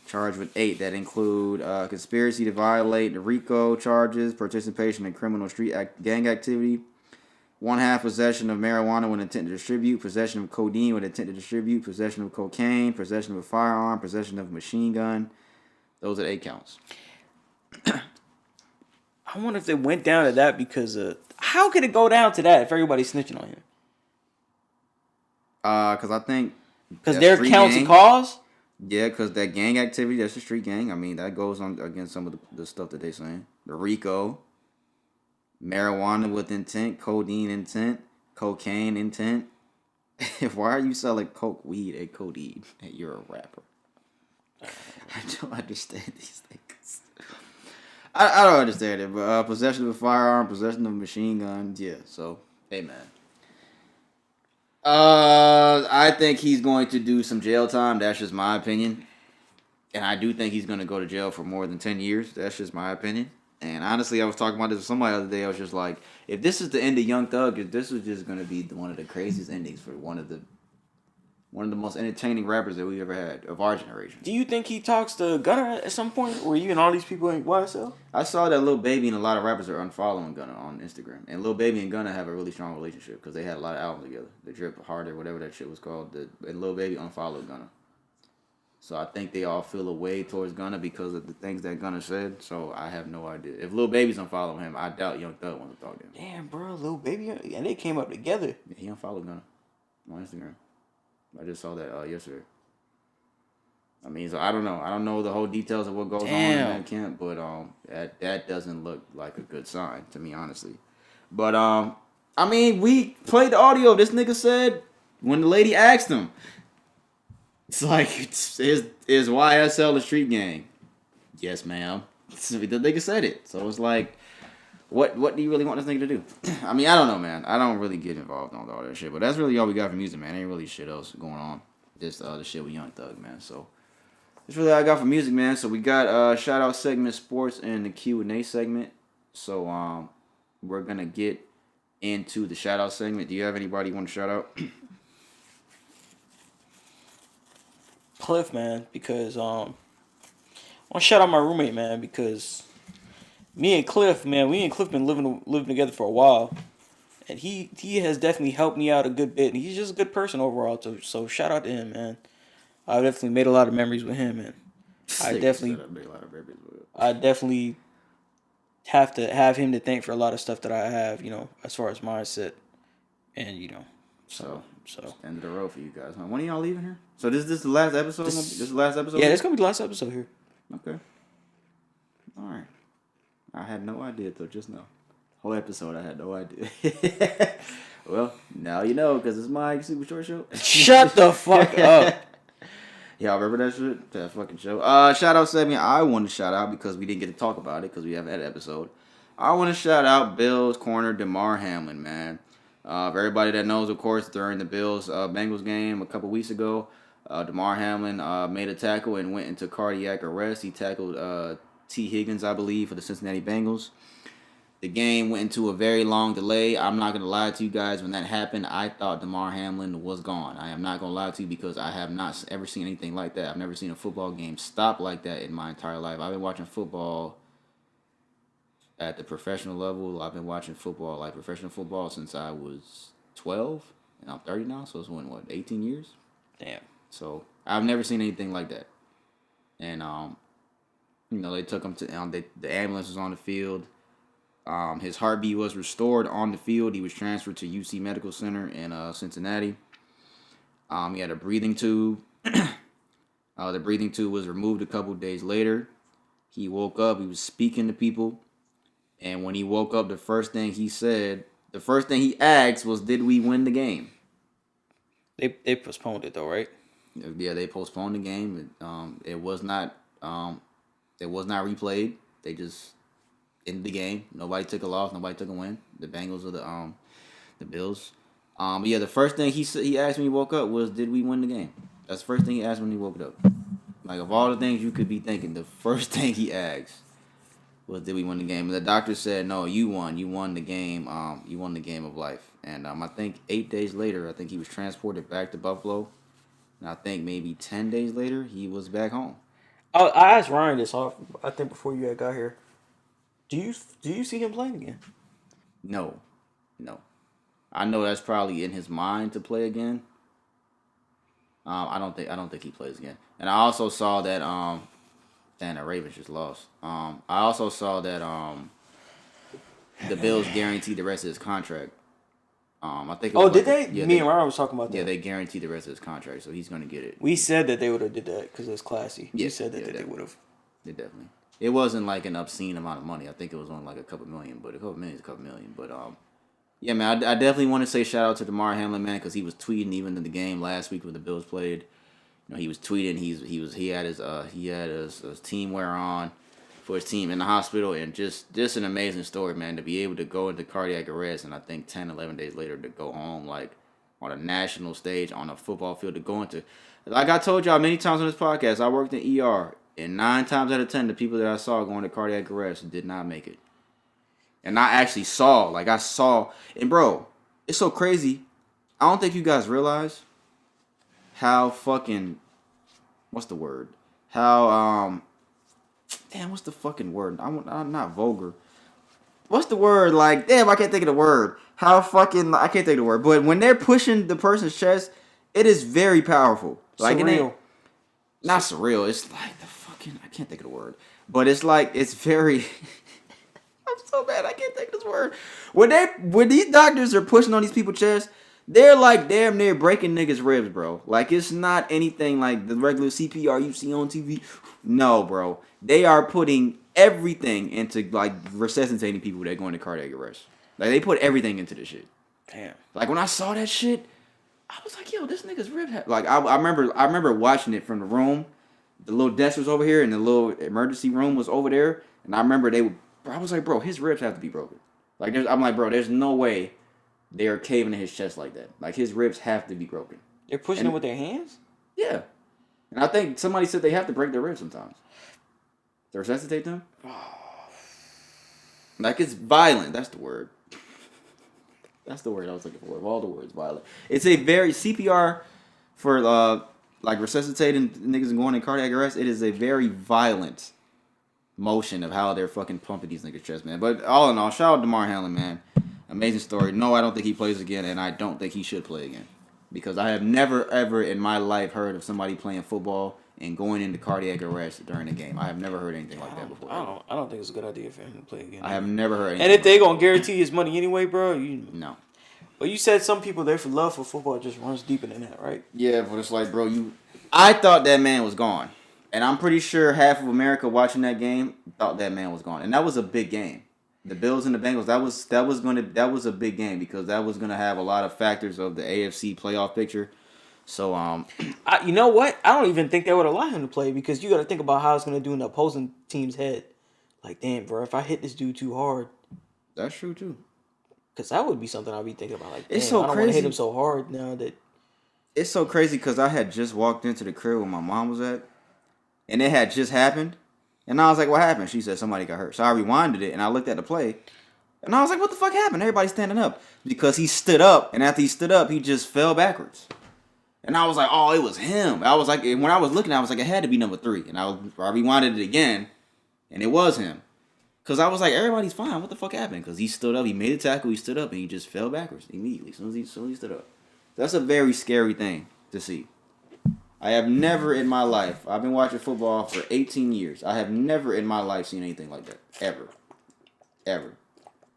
charged with 8 that include conspiracy to violate the RICO charges, participation in criminal gang activity, 1/2 possession of marijuana with intent to distribute, possession of codeine with intent to distribute, possession of cocaine, possession of a firearm, possession of a machine gun. Those are 8 counts. I wonder if they went down to that because how could it go down to that if everybody's snitching on him? Because I think because their counts and cause. Yeah, because that gang activity, that's a street gang. I mean, that goes on against some of the stuff that they're saying. The RICO, marijuana with intent, codeine intent, cocaine intent. Why are you selling coke, weed, and codeine? And you're a rapper. I don't understand these things. I don't understand it, but possession of a firearm, possession of a machine gun, yeah. So, hey man. I think he's going to do some jail time. That's just my opinion. And I do think he's going to go to jail for more than 10 years. That's just my opinion. And honestly, I was talking about this with somebody the other day. I was just like, if this is the end of Young Thug, if this was just going to be one of the craziest endings for one of the most entertaining rappers that we ever had of our generation. Do you think he talks to Gunna at some point? Or even all these people in YSL? I saw that Lil Baby and a lot of rappers are unfollowing Gunna on Instagram. And Lil Baby and Gunna have a really strong relationship because they had a lot of albums together. The Drip Harder, whatever that shit was called. And Lil Baby unfollowed Gunna. So I think they all feel a way towards Gunna because of the things that Gunna said. So I have no idea. If Lil Baby's unfollowing him, I doubt Young Thug wants to talk to him. Damn, bro, Lil Baby, and they came up together. Yeah, he unfollowed Gunna on Instagram. I just saw that yesterday. I mean, so I don't know. I don't know the whole details of what goes on in that camp, but that doesn't look like a good sign to me, honestly. But I mean, we played the audio. This nigga said when the lady asked him, it's like, is YSL a street gang? Yes, ma'am. So the nigga said it. So it's like, what do you really want this nigga to do? I mean, I don't know, man. I don't really get involved in all that shit. But that's really all we got for music, man. Ain't really shit else going on. Just the shit with Young Thug, man. So that's really all I got for music, man. So we got shout out segment, sports, and the Q&A segment. So we're gonna get into the shout out segment. Do you have anybody you want to shout out? Cliff, man, because I want to shout out my roommate, man, because me and Cliff been living together for a while, and he has definitely helped me out a good bit, and he's just a good person overall. So shout out to him, man. I've definitely made a lot of memories with him, and I definitely have to have him to thank for a lot of stuff that I have, you know, as far as mindset, and you know, so. End of the road for you guys, huh? When are y'all leaving here? So this is the last episode? This is the last episode? Yeah, it's gonna be the last episode here. Okay. All right. I had no idea till just now. Whole episode, I had no idea. Well, now you know, because it's my super short show. Shut the fuck up. Y'all remember that shit? That fucking show. Shout out segment. I want to shout out because we didn't get to talk about it because we haven't had an episode. I want to shout out Bills corner Damar Hamlin, man. For everybody that knows, of course, during the Bills Bengals game a couple weeks ago, Damar Hamlin made a tackle and went into cardiac arrest. He tackled T. Higgins, I believe, for the Cincinnati Bengals. The game went into a very long delay. I'm not going to lie to you guys. When that happened, I thought Damar Hamlin was gone. I am not going to lie to you because I have not ever seen anything like that. I've never seen a football game stop like that in my entire life. I've been watching football at the professional level. I've been watching football, like professional football, since I was 12, and I'm 30 now, so it's been, 18 years? Damn. So, I've never seen anything like that. And, you know, they took him to, the ambulance was on the field. His heartbeat was restored on the field. He was transferred to UC Medical Center in Cincinnati. He had a breathing tube. The breathing tube was removed a couple days later. He woke up. He was speaking to people. And when he woke up, the first thing he asked was, "Did we win the game?" They postponed it though, right? Yeah, they postponed the game. It was not replayed. They just ended the game. Nobody took a loss. Nobody took a win. The Bengals or the Bills. But yeah, the first thing he asked when he woke up was, "Did we win the game?" That's the first thing he asked when he woke up. Like, of all the things you could be thinking, the first thing he asked was, "Did we win the game?" And the doctor said, "No, you won. You won the game. You won the game of life." And I think 8 days later, I think he was transported back to Buffalo. And I think maybe 10 days later, he was back home. I asked Ryan this off. I think before you had got here. Do you see him playing again? No. I know that's probably in his mind to play again. I don't think he plays again. And I also saw that the Ravens just lost. I also saw that the Bills guaranteed the rest of his contract. I think. Did they? Yeah, Me and Ryan was talking about that. Yeah, they guaranteed the rest of his contract, so he's gonna get it. We said that they would have did that because it's classy. Yeah, we said that they would have. They definitely. It wasn't like an obscene amount of money. I think it was only like a couple million, but a couple million is a couple million. But yeah, man, I definitely want to say shout out to Damar Hamlin, man, because he was tweeting even in the game last week when the Bills played. You know, he was tweeting. He had his team wear on for his team in the hospital, and just an amazing story, man, to be able to go into cardiac arrest, and I think 10, 11 days later to go home, like, on a national stage, on a football field, to go into, like I told y'all many times on this podcast, I worked in ER, and 9 times out of 10, the people that I saw going to cardiac arrest did not make it. And I actually saw, and bro, it's so crazy, I don't think you guys realize how fucking, what's the word? How, damn, what's the fucking word? I'm not vulgar. What's the word? Like, damn, I can't think of the word. How fucking, I can't think of the word. But when they're pushing the person's chest, it is very powerful. Like, surreal. It ain't, not surreal. It's like the fucking, I can't think of the word. But it's like, it's very, I'm so bad, I can't think of this word. When these doctors are pushing on these people's chests, they're like damn near breaking niggas' ribs, bro. Like, it's not anything like the regular CPR you see on TV. No, bro. They are putting everything into, like, resuscitating people that go into cardiac arrest. Like, they put everything into this shit. Damn. Like, when I saw that shit, I was like, yo, this nigga's rib like, I remember watching it from the room. The little desk was over here, and the little emergency room was over there. And I remember I was like, bro, his ribs have to be broken. Like, I'm like, bro, there's no way they are caving in his chest like that. Like, his ribs have to be broken. They're pushing it with their hands? Yeah. And I think somebody said they have to break their ribs sometimes to resuscitate them. Like, it's violent. That's the word. That's the word I was looking for. Of all the words, violent. It's a very CPR for like resuscitating niggas and going in cardiac arrest. It is a very violent motion of how they're fucking pumping these niggas' chest, man. But all in all, shout out to Damar Hamlin, man. Amazing story. No, I don't think he plays again, and I don't think he should play again. Because I have never, ever in my life heard of somebody playing football and going into cardiac arrest during a game. I have never heard anything like that before. I don't think it's a good idea for him to play again. I have never heard anything. And if they gonna guarantee his money anyway, bro, No. But you said some people there for love for football just runs deeper than that, right? Yeah, but it's like, bro, I thought that man was gone. And I'm pretty sure half of America watching that game thought that man was gone. And that was a big game. The Bills and the Bengals, that was a big game because that was gonna have a lot of factors of the AFC playoff picture. So you know what? I don't even think they would allow him to play because you got to think about how it's gonna do in the opposing team's head. Like, damn, bro, if I hit this dude too hard, that's true too. Because that would be something I'd be thinking about. Like, damn, it's so I don't crazy. want to hit him so hard now that. It's so crazy because I had just walked into the crib where my mom was at, and it had just happened. And I was like, what happened? She said somebody got hurt. So I rewinded it, and I looked at the play. And I was like, what the fuck happened? Everybody's standing up. Because he stood up, and after he stood up, he just fell backwards. And I was like, oh, it was him. I was like, when I was looking, I was like, it had to be number 3. And I rewinded it again, and it was him. Because I was like, everybody's fine. What the fuck happened? Because he stood up, he made a tackle, he stood up, and he just fell backwards immediately as soon as he stood up. That's a very scary thing to see. I have never in my life, I've been watching football for 18 years. I have never in my life seen anything like that. Ever. Ever.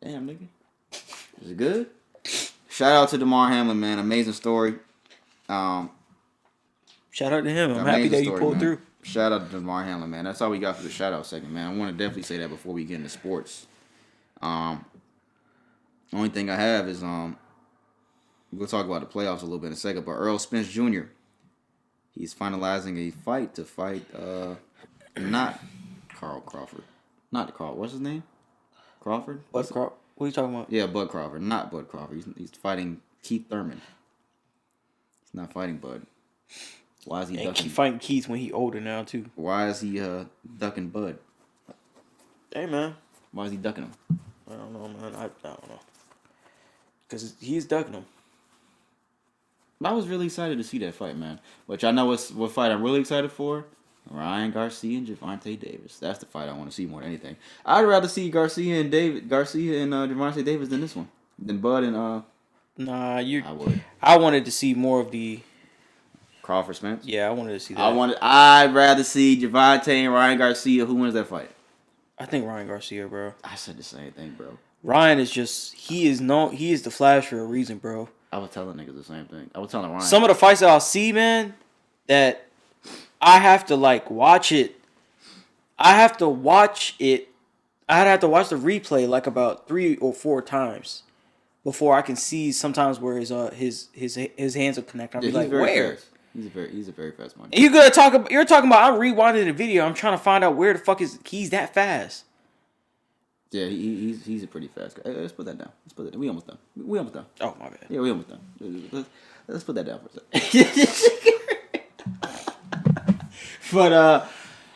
Damn, nigga. Is it good? Shout out to Damar Hamlin, man. Amazing story. Shout out to him. I'm happy that you pulled through. Shout out to Damar Hamlin, man. That's all we got for the shout out segment, man. I want to definitely say that before we get into sports. Only thing I have is we'll talk about the playoffs a little bit in a second. But Earl Spence Jr. He's finalizing a fight to fight not Carl Crawford, not Carl. What's his name? Crawford. Bud Crawford. What are you talking about? Yeah, Bud Crawford, not Bud Crawford. He's fighting Keith Thurman. He's not fighting Bud. Why is he ducking? Keep fighting Keith when he older now too. Why is he ducking Bud? Hey man, Why is he ducking him? I don't know, man. I don't know. Because he's ducking him. I was really excited to see that fight, man. Which I know what fight I'm really excited for. Ryan Garcia and Gervonta Davis. That's the fight I want to see more than anything. I'd rather see Garcia and Gervonta Davis than this one. Than Bud and Nah, you. I would. I wanted to see more of the Crawford Spence. Yeah, I wanted to see that. I'd rather see Gervonta and Ryan Garcia. Who wins that fight? I think Ryan Garcia, bro. I said the same thing, bro. Ryan is just he is the Flash for a reason, bro. I was telling niggas the same thing. I was telling Ryan. Some of the fights that I'll see, man, that I have to like watch it. I'd have to watch the replay like about 3 or 4 times before I can see sometimes where his hands will connect. I'll be like, where? Fast. He's a very fast man. And you're talking about I'm rewinding the video. I'm trying to find out where the fuck he's that fast. Yeah, he's a pretty fast guy. Let's put that down. We almost done. Oh my bad. Yeah, we almost done. Let's put that down for a second. But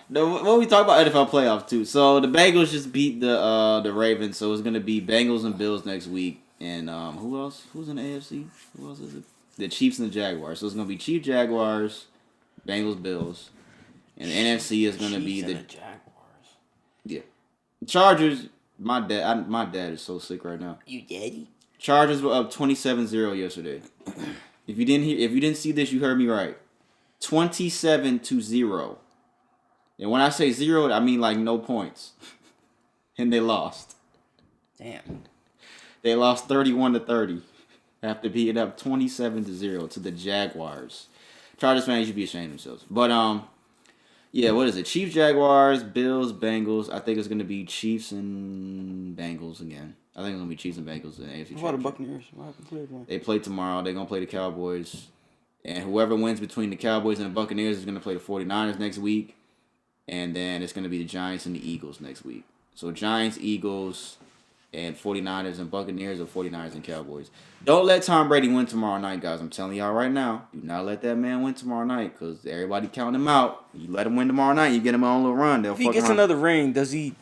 when we talk about NFL playoffs too, so the Bengals just beat the Ravens, so it's gonna be Bengals and Bills next week, and who else? Who's in the AFC? Who else is it? The Chiefs and the Jaguars. So it's gonna be Chiefs, Jaguars, Bengals, Bills, and the NFC is gonna be the Jaguars. Yeah, Chargers. My dad is so sick right now. You daddy? Chargers were up 27-0 yesterday. If you didn't see this, you heard me right. 27-0. And when I say 0, I mean like no points. And they lost. Damn. They lost 31-30 after being up 27-0 to the Jaguars. Chargers fans should be ashamed of themselves. But yeah, what is it? Chiefs, Jaguars, Bills, Bengals. I think it's gonna be Chiefs and Bengals again. I think it's gonna be Chiefs and Bengals in the AFC. What about the Buccaneers? What happened to them? They play tomorrow. They're gonna play the Cowboys. And whoever wins between the Cowboys and the Buccaneers is gonna play the 49ers next week. And then it's gonna be the Giants and the Eagles next week. So Giants, Eagles, and 49ers and Buccaneers, or 49ers and Cowboys. Don't let Tom Brady win tomorrow night, guys. I'm telling y'all right now. Do not let that man win tomorrow night, because everybody counting him out. You let him win tomorrow night, you get him on a little run. If he gets another ring, is he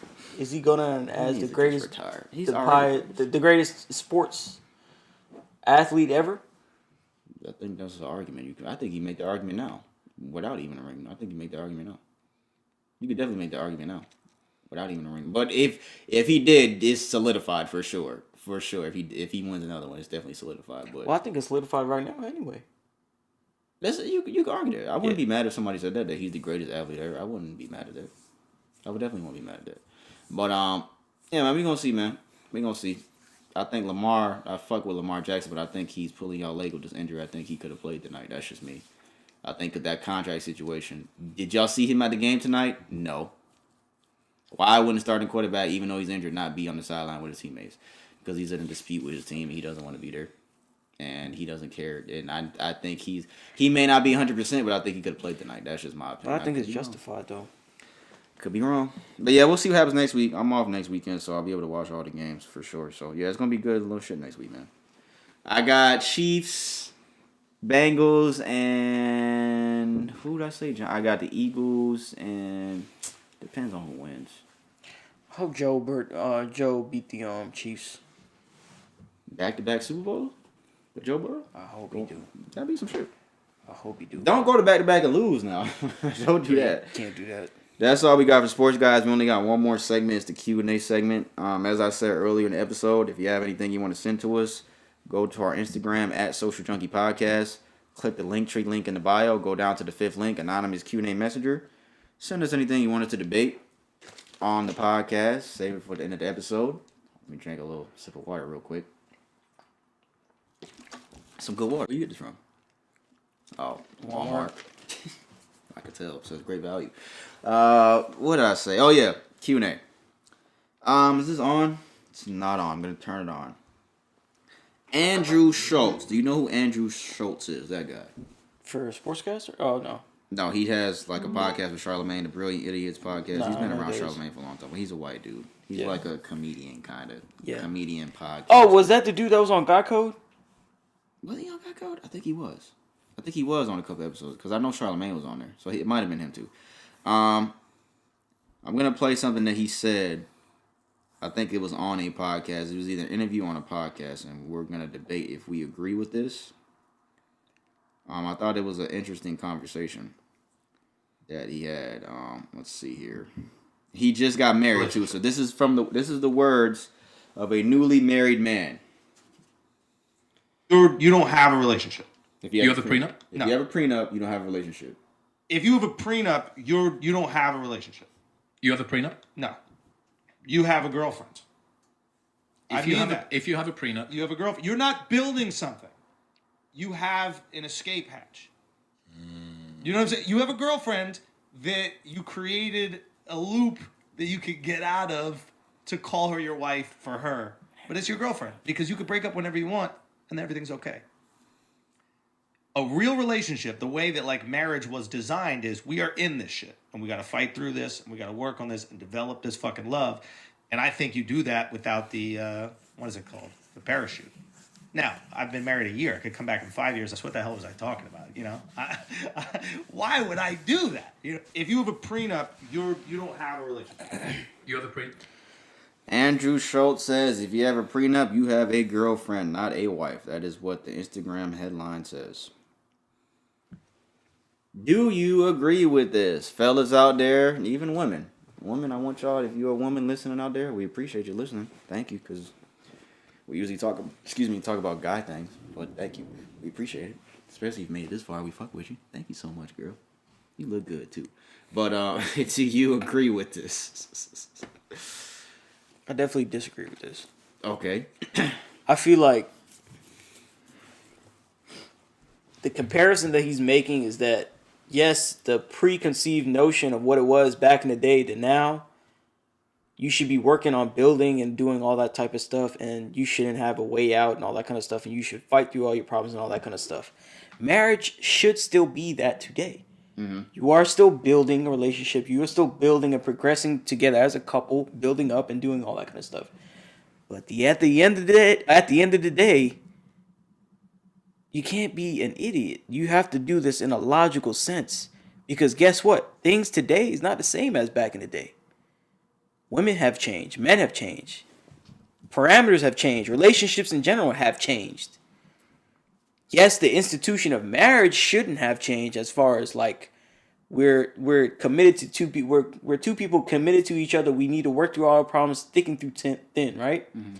going on as the greatest, the greatest sports athlete ever? I think that's the argument. I think he made the argument now, without even a ring. I think he made the argument now. You could definitely make the argument now, without even a ring. But if he did, it's solidified for sure. For sure, if he wins another one, it's definitely solidified. But well, I think it's solidified right now anyway. You can argue that. I wouldn't be mad if somebody said that he's the greatest athlete ever. I wouldn't be mad at that. I would definitely won't be mad at that. But yeah, man, we gonna see, man. We gonna see. I think I fuck with Lamar Jackson, but I think he's pulling out leg with this injury. I think he could have played tonight. That's just me. I think of that contract situation. Did y'all see him at the game tonight? No. Why wouldn't starting quarterback, even though he's injured, not be on the sideline with his teammates? Because he's in a dispute with his team and he doesn't want to be there. And he doesn't care. And I think he may not be 100%, but I think he could have played tonight. That's just my opinion. I think it's justified, though. Could be wrong. But yeah, we'll see what happens next week. I'm off next weekend, so I'll be able to watch all the games for sure. So yeah, it's going to be good little shit next week, man. I got Chiefs, Bengals, and who did I say? I got the Eagles, and depends on who wins. I hope Joe beat the Chiefs. Back-to-back Super Bowl with Joe Burrow? I hope he do. That'd be some shit. I hope he do. Don't go to back-to-back and lose now. Don't do that. Can't do that. That's all we got for sports, guys. We only got one more segment. It's the Q&A segment. As I said earlier in the episode, if you have anything you want to send to us, go to our Instagram at Social Junkie Podcast. Click the Linktree link in the bio. Go down to the 5th link, Anonymous Q&A Messenger. Send us anything you want us to debate on the podcast. Save it for the end of the episode. Let me drink a little sip of water real quick. Some good water. Where you get this from? Oh, Walmart. I could tell. So it's great value. What did I say? Oh, yeah. Q&A. Is this on? It's not on. I'm going to turn it on. Andrew Schultz. Do you know who Andrew Schultz is? That guy. For a sportscaster? Oh, no. No, he has like a podcast with Charlamagne, the Brilliant Idiots podcast. Nah, He's been I know around those. Charlamagne for a long time. But he's a white dude. He's Yeah. like a comedian, kind of. Yeah. Comedian podcast. Oh, was that the dude that was on God Code? Was he on that code? I think he was. I think he was on a couple episodes because I know Charlamagne was on there, so it might have been him too. I'm gonna play something that he said. I think it was on a podcast. It was either an interview on a podcast, and we're gonna debate if we agree with this. I thought it was an interesting conversation that he had. Let's see here. He just got married too, so this is the words of a newly married man. You don't have a relationship. If You have a prenup? If No. you have a prenup, you don't have a relationship. If you have a prenup, you don't have a relationship. You have a prenup? No. You have a girlfriend. If you have a prenup, You have a girlfriend. You're not building something. You have an escape hatch. You know what I'm saying? You have a girlfriend that you created a loop that you could get out of to call her your wife for her. But it's your girlfriend because you could break up whenever you want and everything's okay. A real relationship, the way that like marriage was designed is we are in this shit and we got to fight through this and we got to work on this and develop this fucking love. And I think you do that without the, what is it called? The parachute. Now, I've been married a year. I could come back in 5 years. That's what the hell was I talking about? You know, why would I do that? You know, if you have a prenup, you don't have a relationship. you have a prenup. Andrew Schultz says, if you have a prenup, you have a girlfriend, not a wife. That is what the Instagram headline says. Do you agree with this? Fellas out there, and even women. Women, I want y'all, if you're a woman listening out there, we appreciate you listening. Thank you, because we usually talk about guy things, but thank you. We appreciate it. Especially if you made it this far, we fuck with you. Thank you so much, girl. You look good, too. But do you agree with this? I definitely disagree with this. Okay. I feel like the comparison that he's making is that, yes, the preconceived notion of what it was back in the day to now, you should be working on building and doing all that type of stuff, and you shouldn't have a way out and all that kind of stuff, and you should fight through all your problems and all that kind of stuff. Marriage should still be that today. Mm-hmm. You are still building a relationship. You are still building and progressing together as a couple, building up and doing all that kind of stuff. But at the end of the day, you can't be an idiot. You have to do this in a logical sense. Because guess what? Things today is not the same as back in the day. Women have changed. Men have changed. Parameters have changed. Relationships in general have changed. Yes, the institution of marriage shouldn't have changed as far as like we're committed to two people. We're two people committed to each other. We need to work through all our problems, sticking through thin, right? Mm-hmm.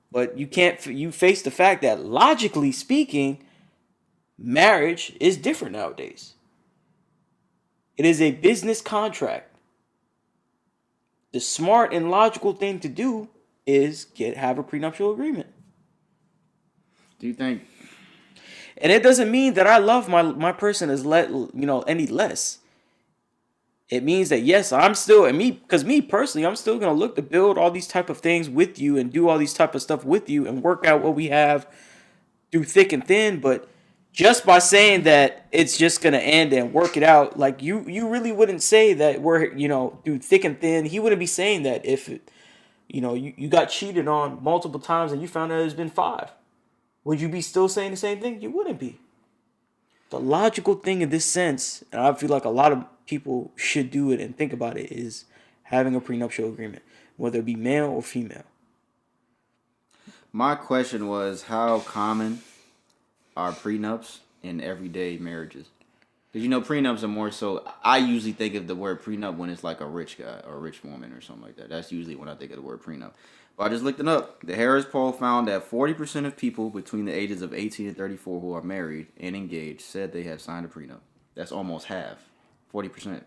But you face the fact that logically speaking, marriage is different nowadays. It is a business contract. The smart and logical thing to do is have a prenuptial agreement. Do you think? And it doesn't mean that I love my person any less. It means that yes, I'm still me personally, I'm still gonna look to build all these type of things with you and do all these type of stuff with you and work out what we have through thick and thin. But just by saying that it's just gonna end and work it out, like you really wouldn't say that we're through thick and thin. He wouldn't be saying that if you got cheated on multiple times and you found out there's been 5. Would you be still saying the same thing? You wouldn't be. The logical thing in this sense, and I feel like a lot of people should do it and think about it, is having a prenuptial agreement, whether it be male or female. My question was, how common are prenups in everyday marriages? Because, prenups are more so, I usually think of the word prenup when it's like a rich guy or a rich woman or something like that. That's usually when I think of the word prenup. But I just looked it up. The Harris poll found that 40% of people between the ages of 18 and 34 who are married and engaged said they have signed a prenup. That's almost half. 40%.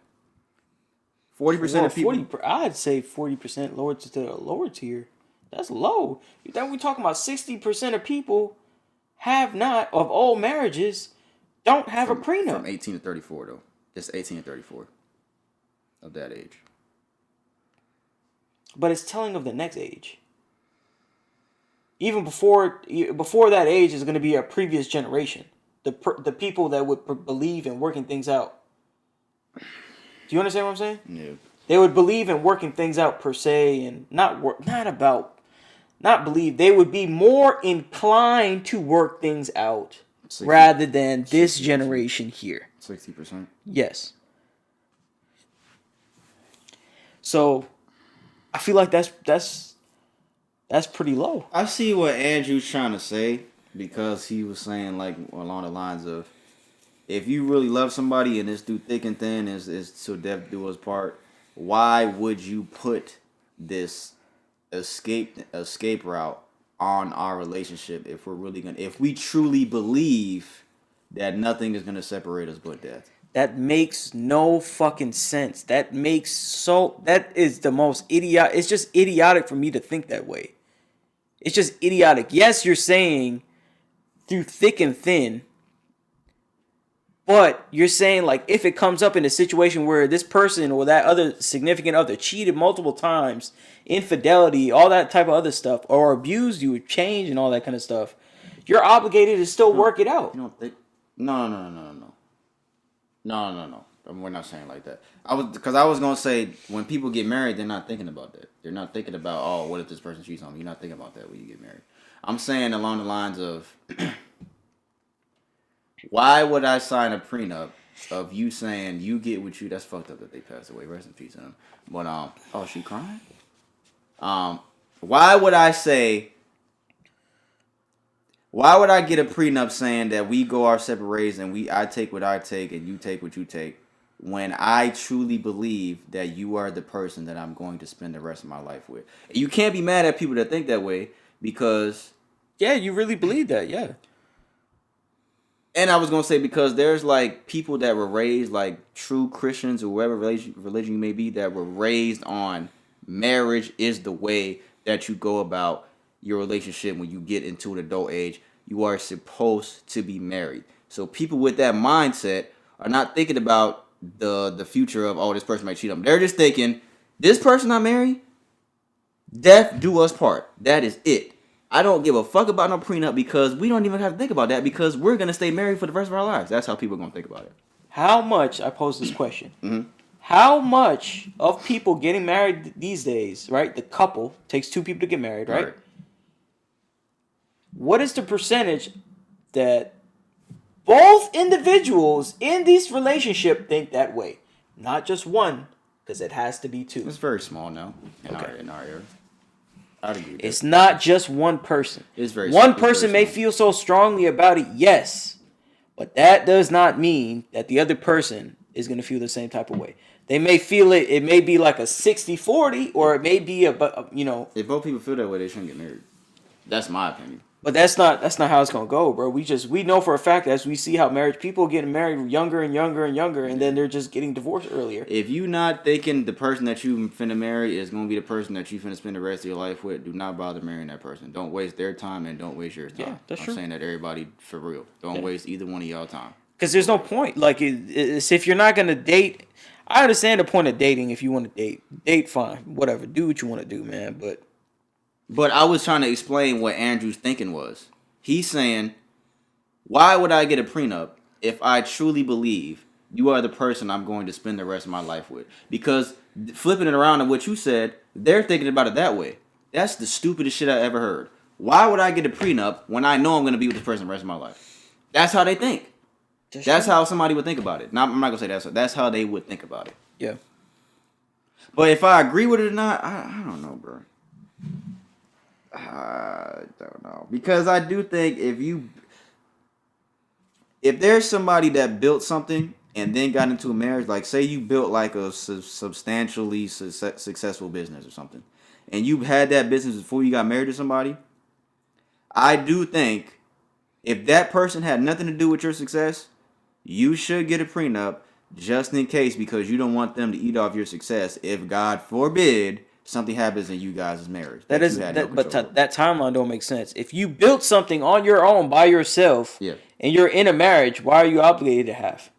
40% of people. I'd say 40% lower to the lower tier. That's low. You think we're talking about 60% of people of all marriages don't have a prenup. From 18 to 34, though. Just 18 to 34 of that age. But it's telling of the next age. even before that age is going to be a previous generation. The people that would believe in working things out. Do you understand what I'm saying? Yeah. They would believe in working things out per se, and not believe. They would be more inclined to work things out 60, rather than this generation here. 60%. Yes. So, I feel like that's pretty low. I see what Andrew's trying to say, because he was saying like along the lines of, if you really love somebody and it's through thick and thin, is till death do us part, why would you put this escape route on our relationship if we truly believe that nothing is gonna separate us but death? That makes no fucking sense. That is the most idiotic. It's just idiotic for me to think that way. It's just idiotic. Yes, you're saying through thick and thin, but you're saying like if it comes up in a situation where this person or that other significant other cheated multiple times, infidelity, all that type of other stuff, or abused you, change and all that kind of stuff, you're obligated to still work it out. You don't think? No. We're not saying like that. I was gonna say, when people get married, they're not thinking about that. They're not thinking about, oh, what if this person cheats on me? You're not thinking about that when you get married. I'm saying along the lines of, why would I sign a prenup of you saying you get what you? That's fucked up that they passed away. Rest in peace to them. But oh, she crying. Why would I say? Why would I get a prenup saying that we go our separate ways and I take what I take and you take what you take, when I truly believe that you are the person that I'm going to spend the rest of my life with? You can't be mad at people that think that way, because... Yeah, you really believe that, yeah. And I was going to say, because there's like people that were raised like true Christians or whatever religion you may be, that were raised on marriage is the way that you go about your relationship when you get into an adult age. You are supposed to be married. So people with that mindset are not thinking about the future of, oh, this person might cheat on me. They're just thinking, this person I marry, death do us part. That is it. I don't give a fuck about no prenup, because we don't even have to think about that, because we're going to stay married for the rest of our lives. That's how people are going to think about it. How much, I pose this question, Mm-hmm. How much of people getting married these days, right? The couple takes two people to get married, right? What is the percentage that both individuals in this relationship think that way? Not just one, because it has to be two. It's very small now in our era. I'd agree with it's that. not just one person. It's very one small. person may feel so strongly about it, yes, but that does not mean that the other person is going to feel the same type of way. They may feel it. It may be like a 60-40, or it may be If both people feel that way, they shouldn't get married. That's my opinion. But that's not how it's gonna go, bro. We know for a fact, as we see how people getting married younger and younger and younger, and then they're just getting divorced earlier. If you not thinking the person that you finna marry is gonna be the person that you finna spend the rest of your life with, do not bother marrying that person. Don't waste their time and don't waste your time. Yeah, that's true. I'm saying that everybody, for real. Don't waste either one of y'all time. Because there's no point. Like, it's if you're not gonna date. I understand the point of dating. If you want to date fine, whatever. Do what you want to do, man. But I was trying to explain what Andrew's thinking was. He's saying, why would I get a prenup if I truly believe you are the person I'm going to spend the rest of my life with? Because flipping it around to what you said, they're thinking about it that way. That's the stupidest shit I ever heard. Why would I get a prenup when I know I'm going to be with this person the rest of my life? That's how they think. That's how somebody would think about it. Now, I'm not going to say that's how they would think about it. yeah. But if I agree with it or not, I don't know, bro. I don't know, because I do think if there's somebody that built something and then got into a marriage, like say you built like a substantially successful business or something, and you had that business before you got married to somebody, I do think if that person had nothing to do with your success, you should get a prenup just in case, because you don't want them to eat off your success if, God forbid, something happens in you guys' marriage. That timeline don't make sense. If you built something on your own by yourself, and you're in a marriage, why are you obligated to have?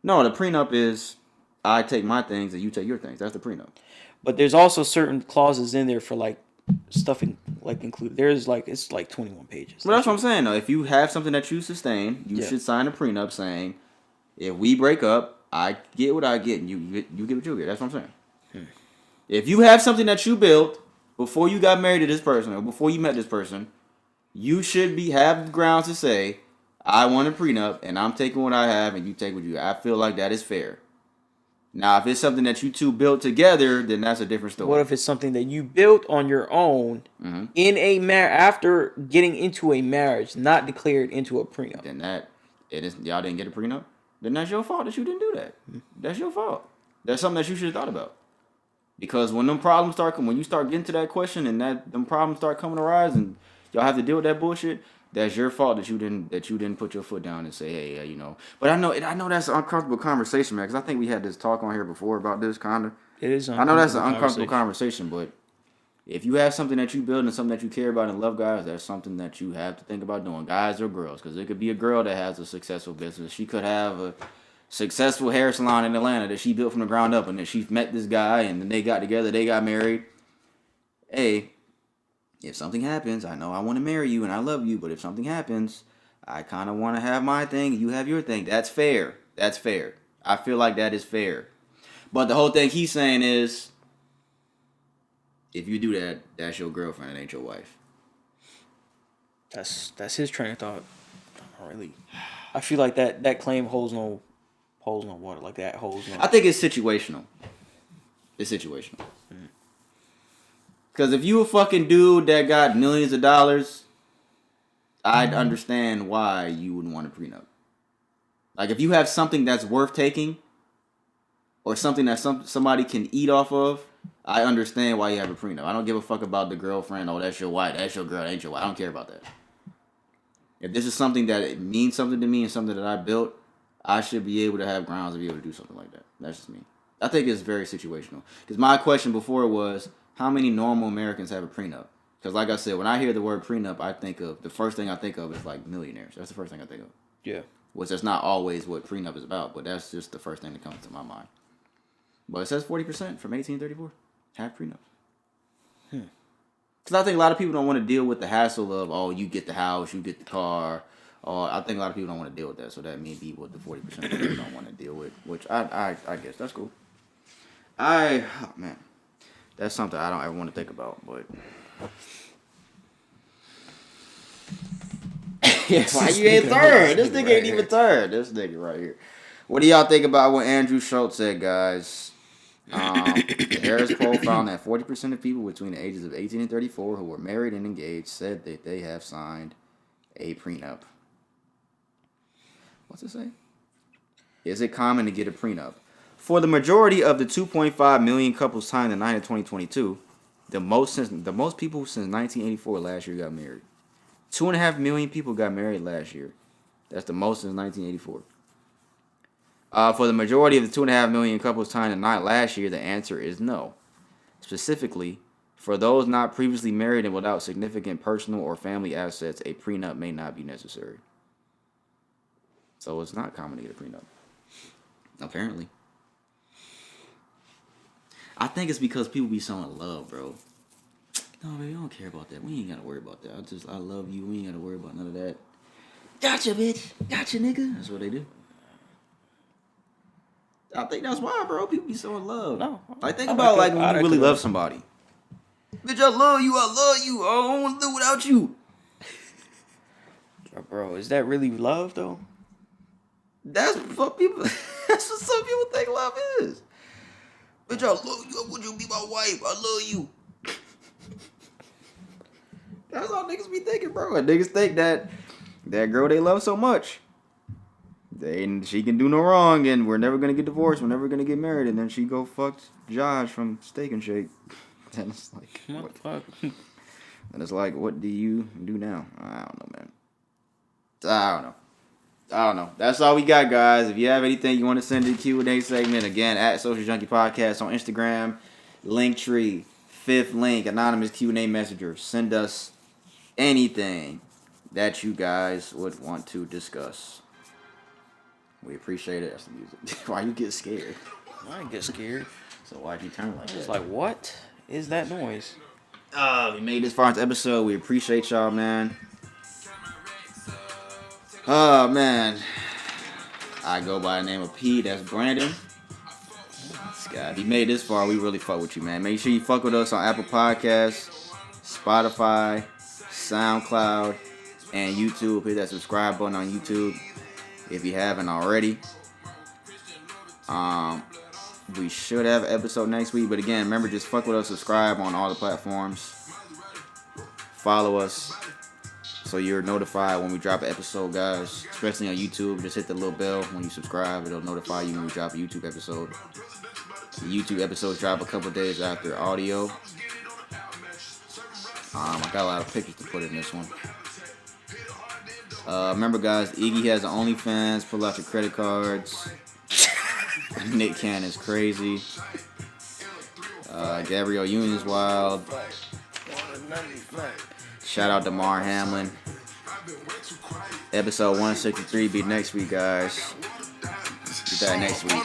No, the prenup is I take my things and you take your things. That's the prenup. But there's also certain clauses in there for like stuff included. There's like it's like 21 pages. But that's what I'm saying though. If you have something that you sustain, you should sign a prenup saying, if we break up, I get what I get, and you get what you get. That's what I'm saying. If you have something that you built before you got married to this person or before you met this person, you should have the grounds to say, I want a prenup, and I'm taking what I have, and you take what you have. I feel like that is fair. Now, if it's something that you two built together, then that's a different story. What if it's something that you built on your own in a after getting into a marriage, not declared into a prenup? Then y'all didn't get a prenup? Then that's your fault that you didn't do that. That's your fault. That's something that you should have thought about. Because when them problems when you start getting to that question and them problems start coming to rise and y'all have to deal with that bullshit, that's your fault that you didn't put your foot down and say, hey, you know. But I know that's an uncomfortable conversation, man, because I think we had this talk on here before about this kind of. It is. I know that's an uncomfortable conversation, but if you have something that you build and something that you care about and love, guys, that's something that you have to think about doing, guys or girls, because it could be a girl that has a successful business. She could have a successful hair salon in Atlanta that she built from the ground up, and then she met this guy, and then they got together, they got married. Hey, if something happens, I know I want to marry you and I love you, but if something happens, I kind of want to have my thing, you have your thing. That's fair. That's fair. I feel like that is fair. But the whole thing he's saying is, if you do that, that's your girlfriend, it ain't your wife. That's his train of thought. Not really. I feel like that claim holds no water. Like that holds no. I think it's situational. It's situational. Because if you a fucking dude that got millions of dollars, I'd understand why you wouldn't want a prenup. Like if you have something that's worth taking, or something that somebody can eat off of, I understand why you have a prenup. I don't give a fuck about the girlfriend. Oh, that's your wife. That's your girl. That ain't your wife. I don't care about that. If this is something that it means something to me and something that I built, I should be able to have grounds to be able to do something like that. That's just me. I think it's very situational. Because my question before was, how many normal Americans have a prenup? Because like I said, when I hear the word prenup, the first thing I think of is like millionaires. That's the first thing I think of. Yeah. Which that's not always what prenup is about, but that's just the first thing that comes to my mind. But it says 40% from 1834 have prenups. Because I think a lot of people don't want to deal with the hassle of, oh, you get the house, you get the car. I think a lot of people don't want to deal with that, so that may be what the 40% of people don't want to deal with, which I guess that's cool. Man, that's something I don't ever want to think about, but why you ain't third? This nigga ain't even third. This nigga right here. What do y'all think about what Andrew Schultz said, guys? The Harris poll found that 40% of people between the ages of 18 and 34 who were married and engaged said that they have signed a prenup. What's it say? Is it common to get a prenup? For the majority of the 2.5 million couples signed in 2022, the most people since 1984 last year got married. 2.5 million people got married last year. That's the most since 1984. For the majority of the 2.5 million couples signed in last year, the answer is no. Specifically, for those not previously married and without significant personal or family assets, a prenup may not be necessary. So it's not common to get a prenup. Apparently. I think it's because people be so in love, bro. No, baby, I don't care about that. We ain't gotta worry about that. I love you. We ain't gotta worry about none of that. Gotcha, bitch. Gotcha, nigga. That's what they do. I think that's why, bro. People be so in love. No. Like, think about when you really love somebody. Bitch, I love you. I don't want to do without you. Bro, is that really love, though? That's what people. That's what some people think love is. Bitch, I love you. Would you be my wife? I love you. That's all niggas be thinking, bro. And niggas think that girl they love so much, she can do no wrong, and we're never gonna get divorced. We're never gonna get married, and then she go fuck Josh from Steak and Shake. And it's like, what the fuck? And it's like, what do you do now? I don't know, man. I don't know. That's all we got, guys. If you have anything you want to send to the Q&A segment, again, at Social Junkie Podcast on Instagram, Linktree, 5th link, anonymous Q&A messenger. Send us anything that you guys would want to discuss. We appreciate it. That's the music. Why you get scared? I ain't get scared. So why'd you turn like that? It's like, what is that noise? We made this far into episode. We appreciate y'all, man. Oh, man. I go by the name of P. That's Brandon. This guy. If you made this far, we really fuck with you, man. Make sure you fuck with us on Apple Podcasts, Spotify, SoundCloud, and YouTube. Hit that subscribe button on YouTube if you haven't already. We should have an episode next week, but again, remember, just fuck with us, subscribe on all the platforms, follow us so you're notified when we drop an episode, guys, especially on YouTube. Just hit the little bell when you subscribe. It'll notify you when we drop a YouTube episode. The YouTube episodes drop a couple days after audio. I got a lot of pictures to put in this one. Remember, guys, Iggy has an OnlyFans. Pull out your credit cards. Nick Cannon's crazy. Gabrielle Union is wild. Shout out to Damar Hamlin. Episode 163 be next week, guys. Be back next week.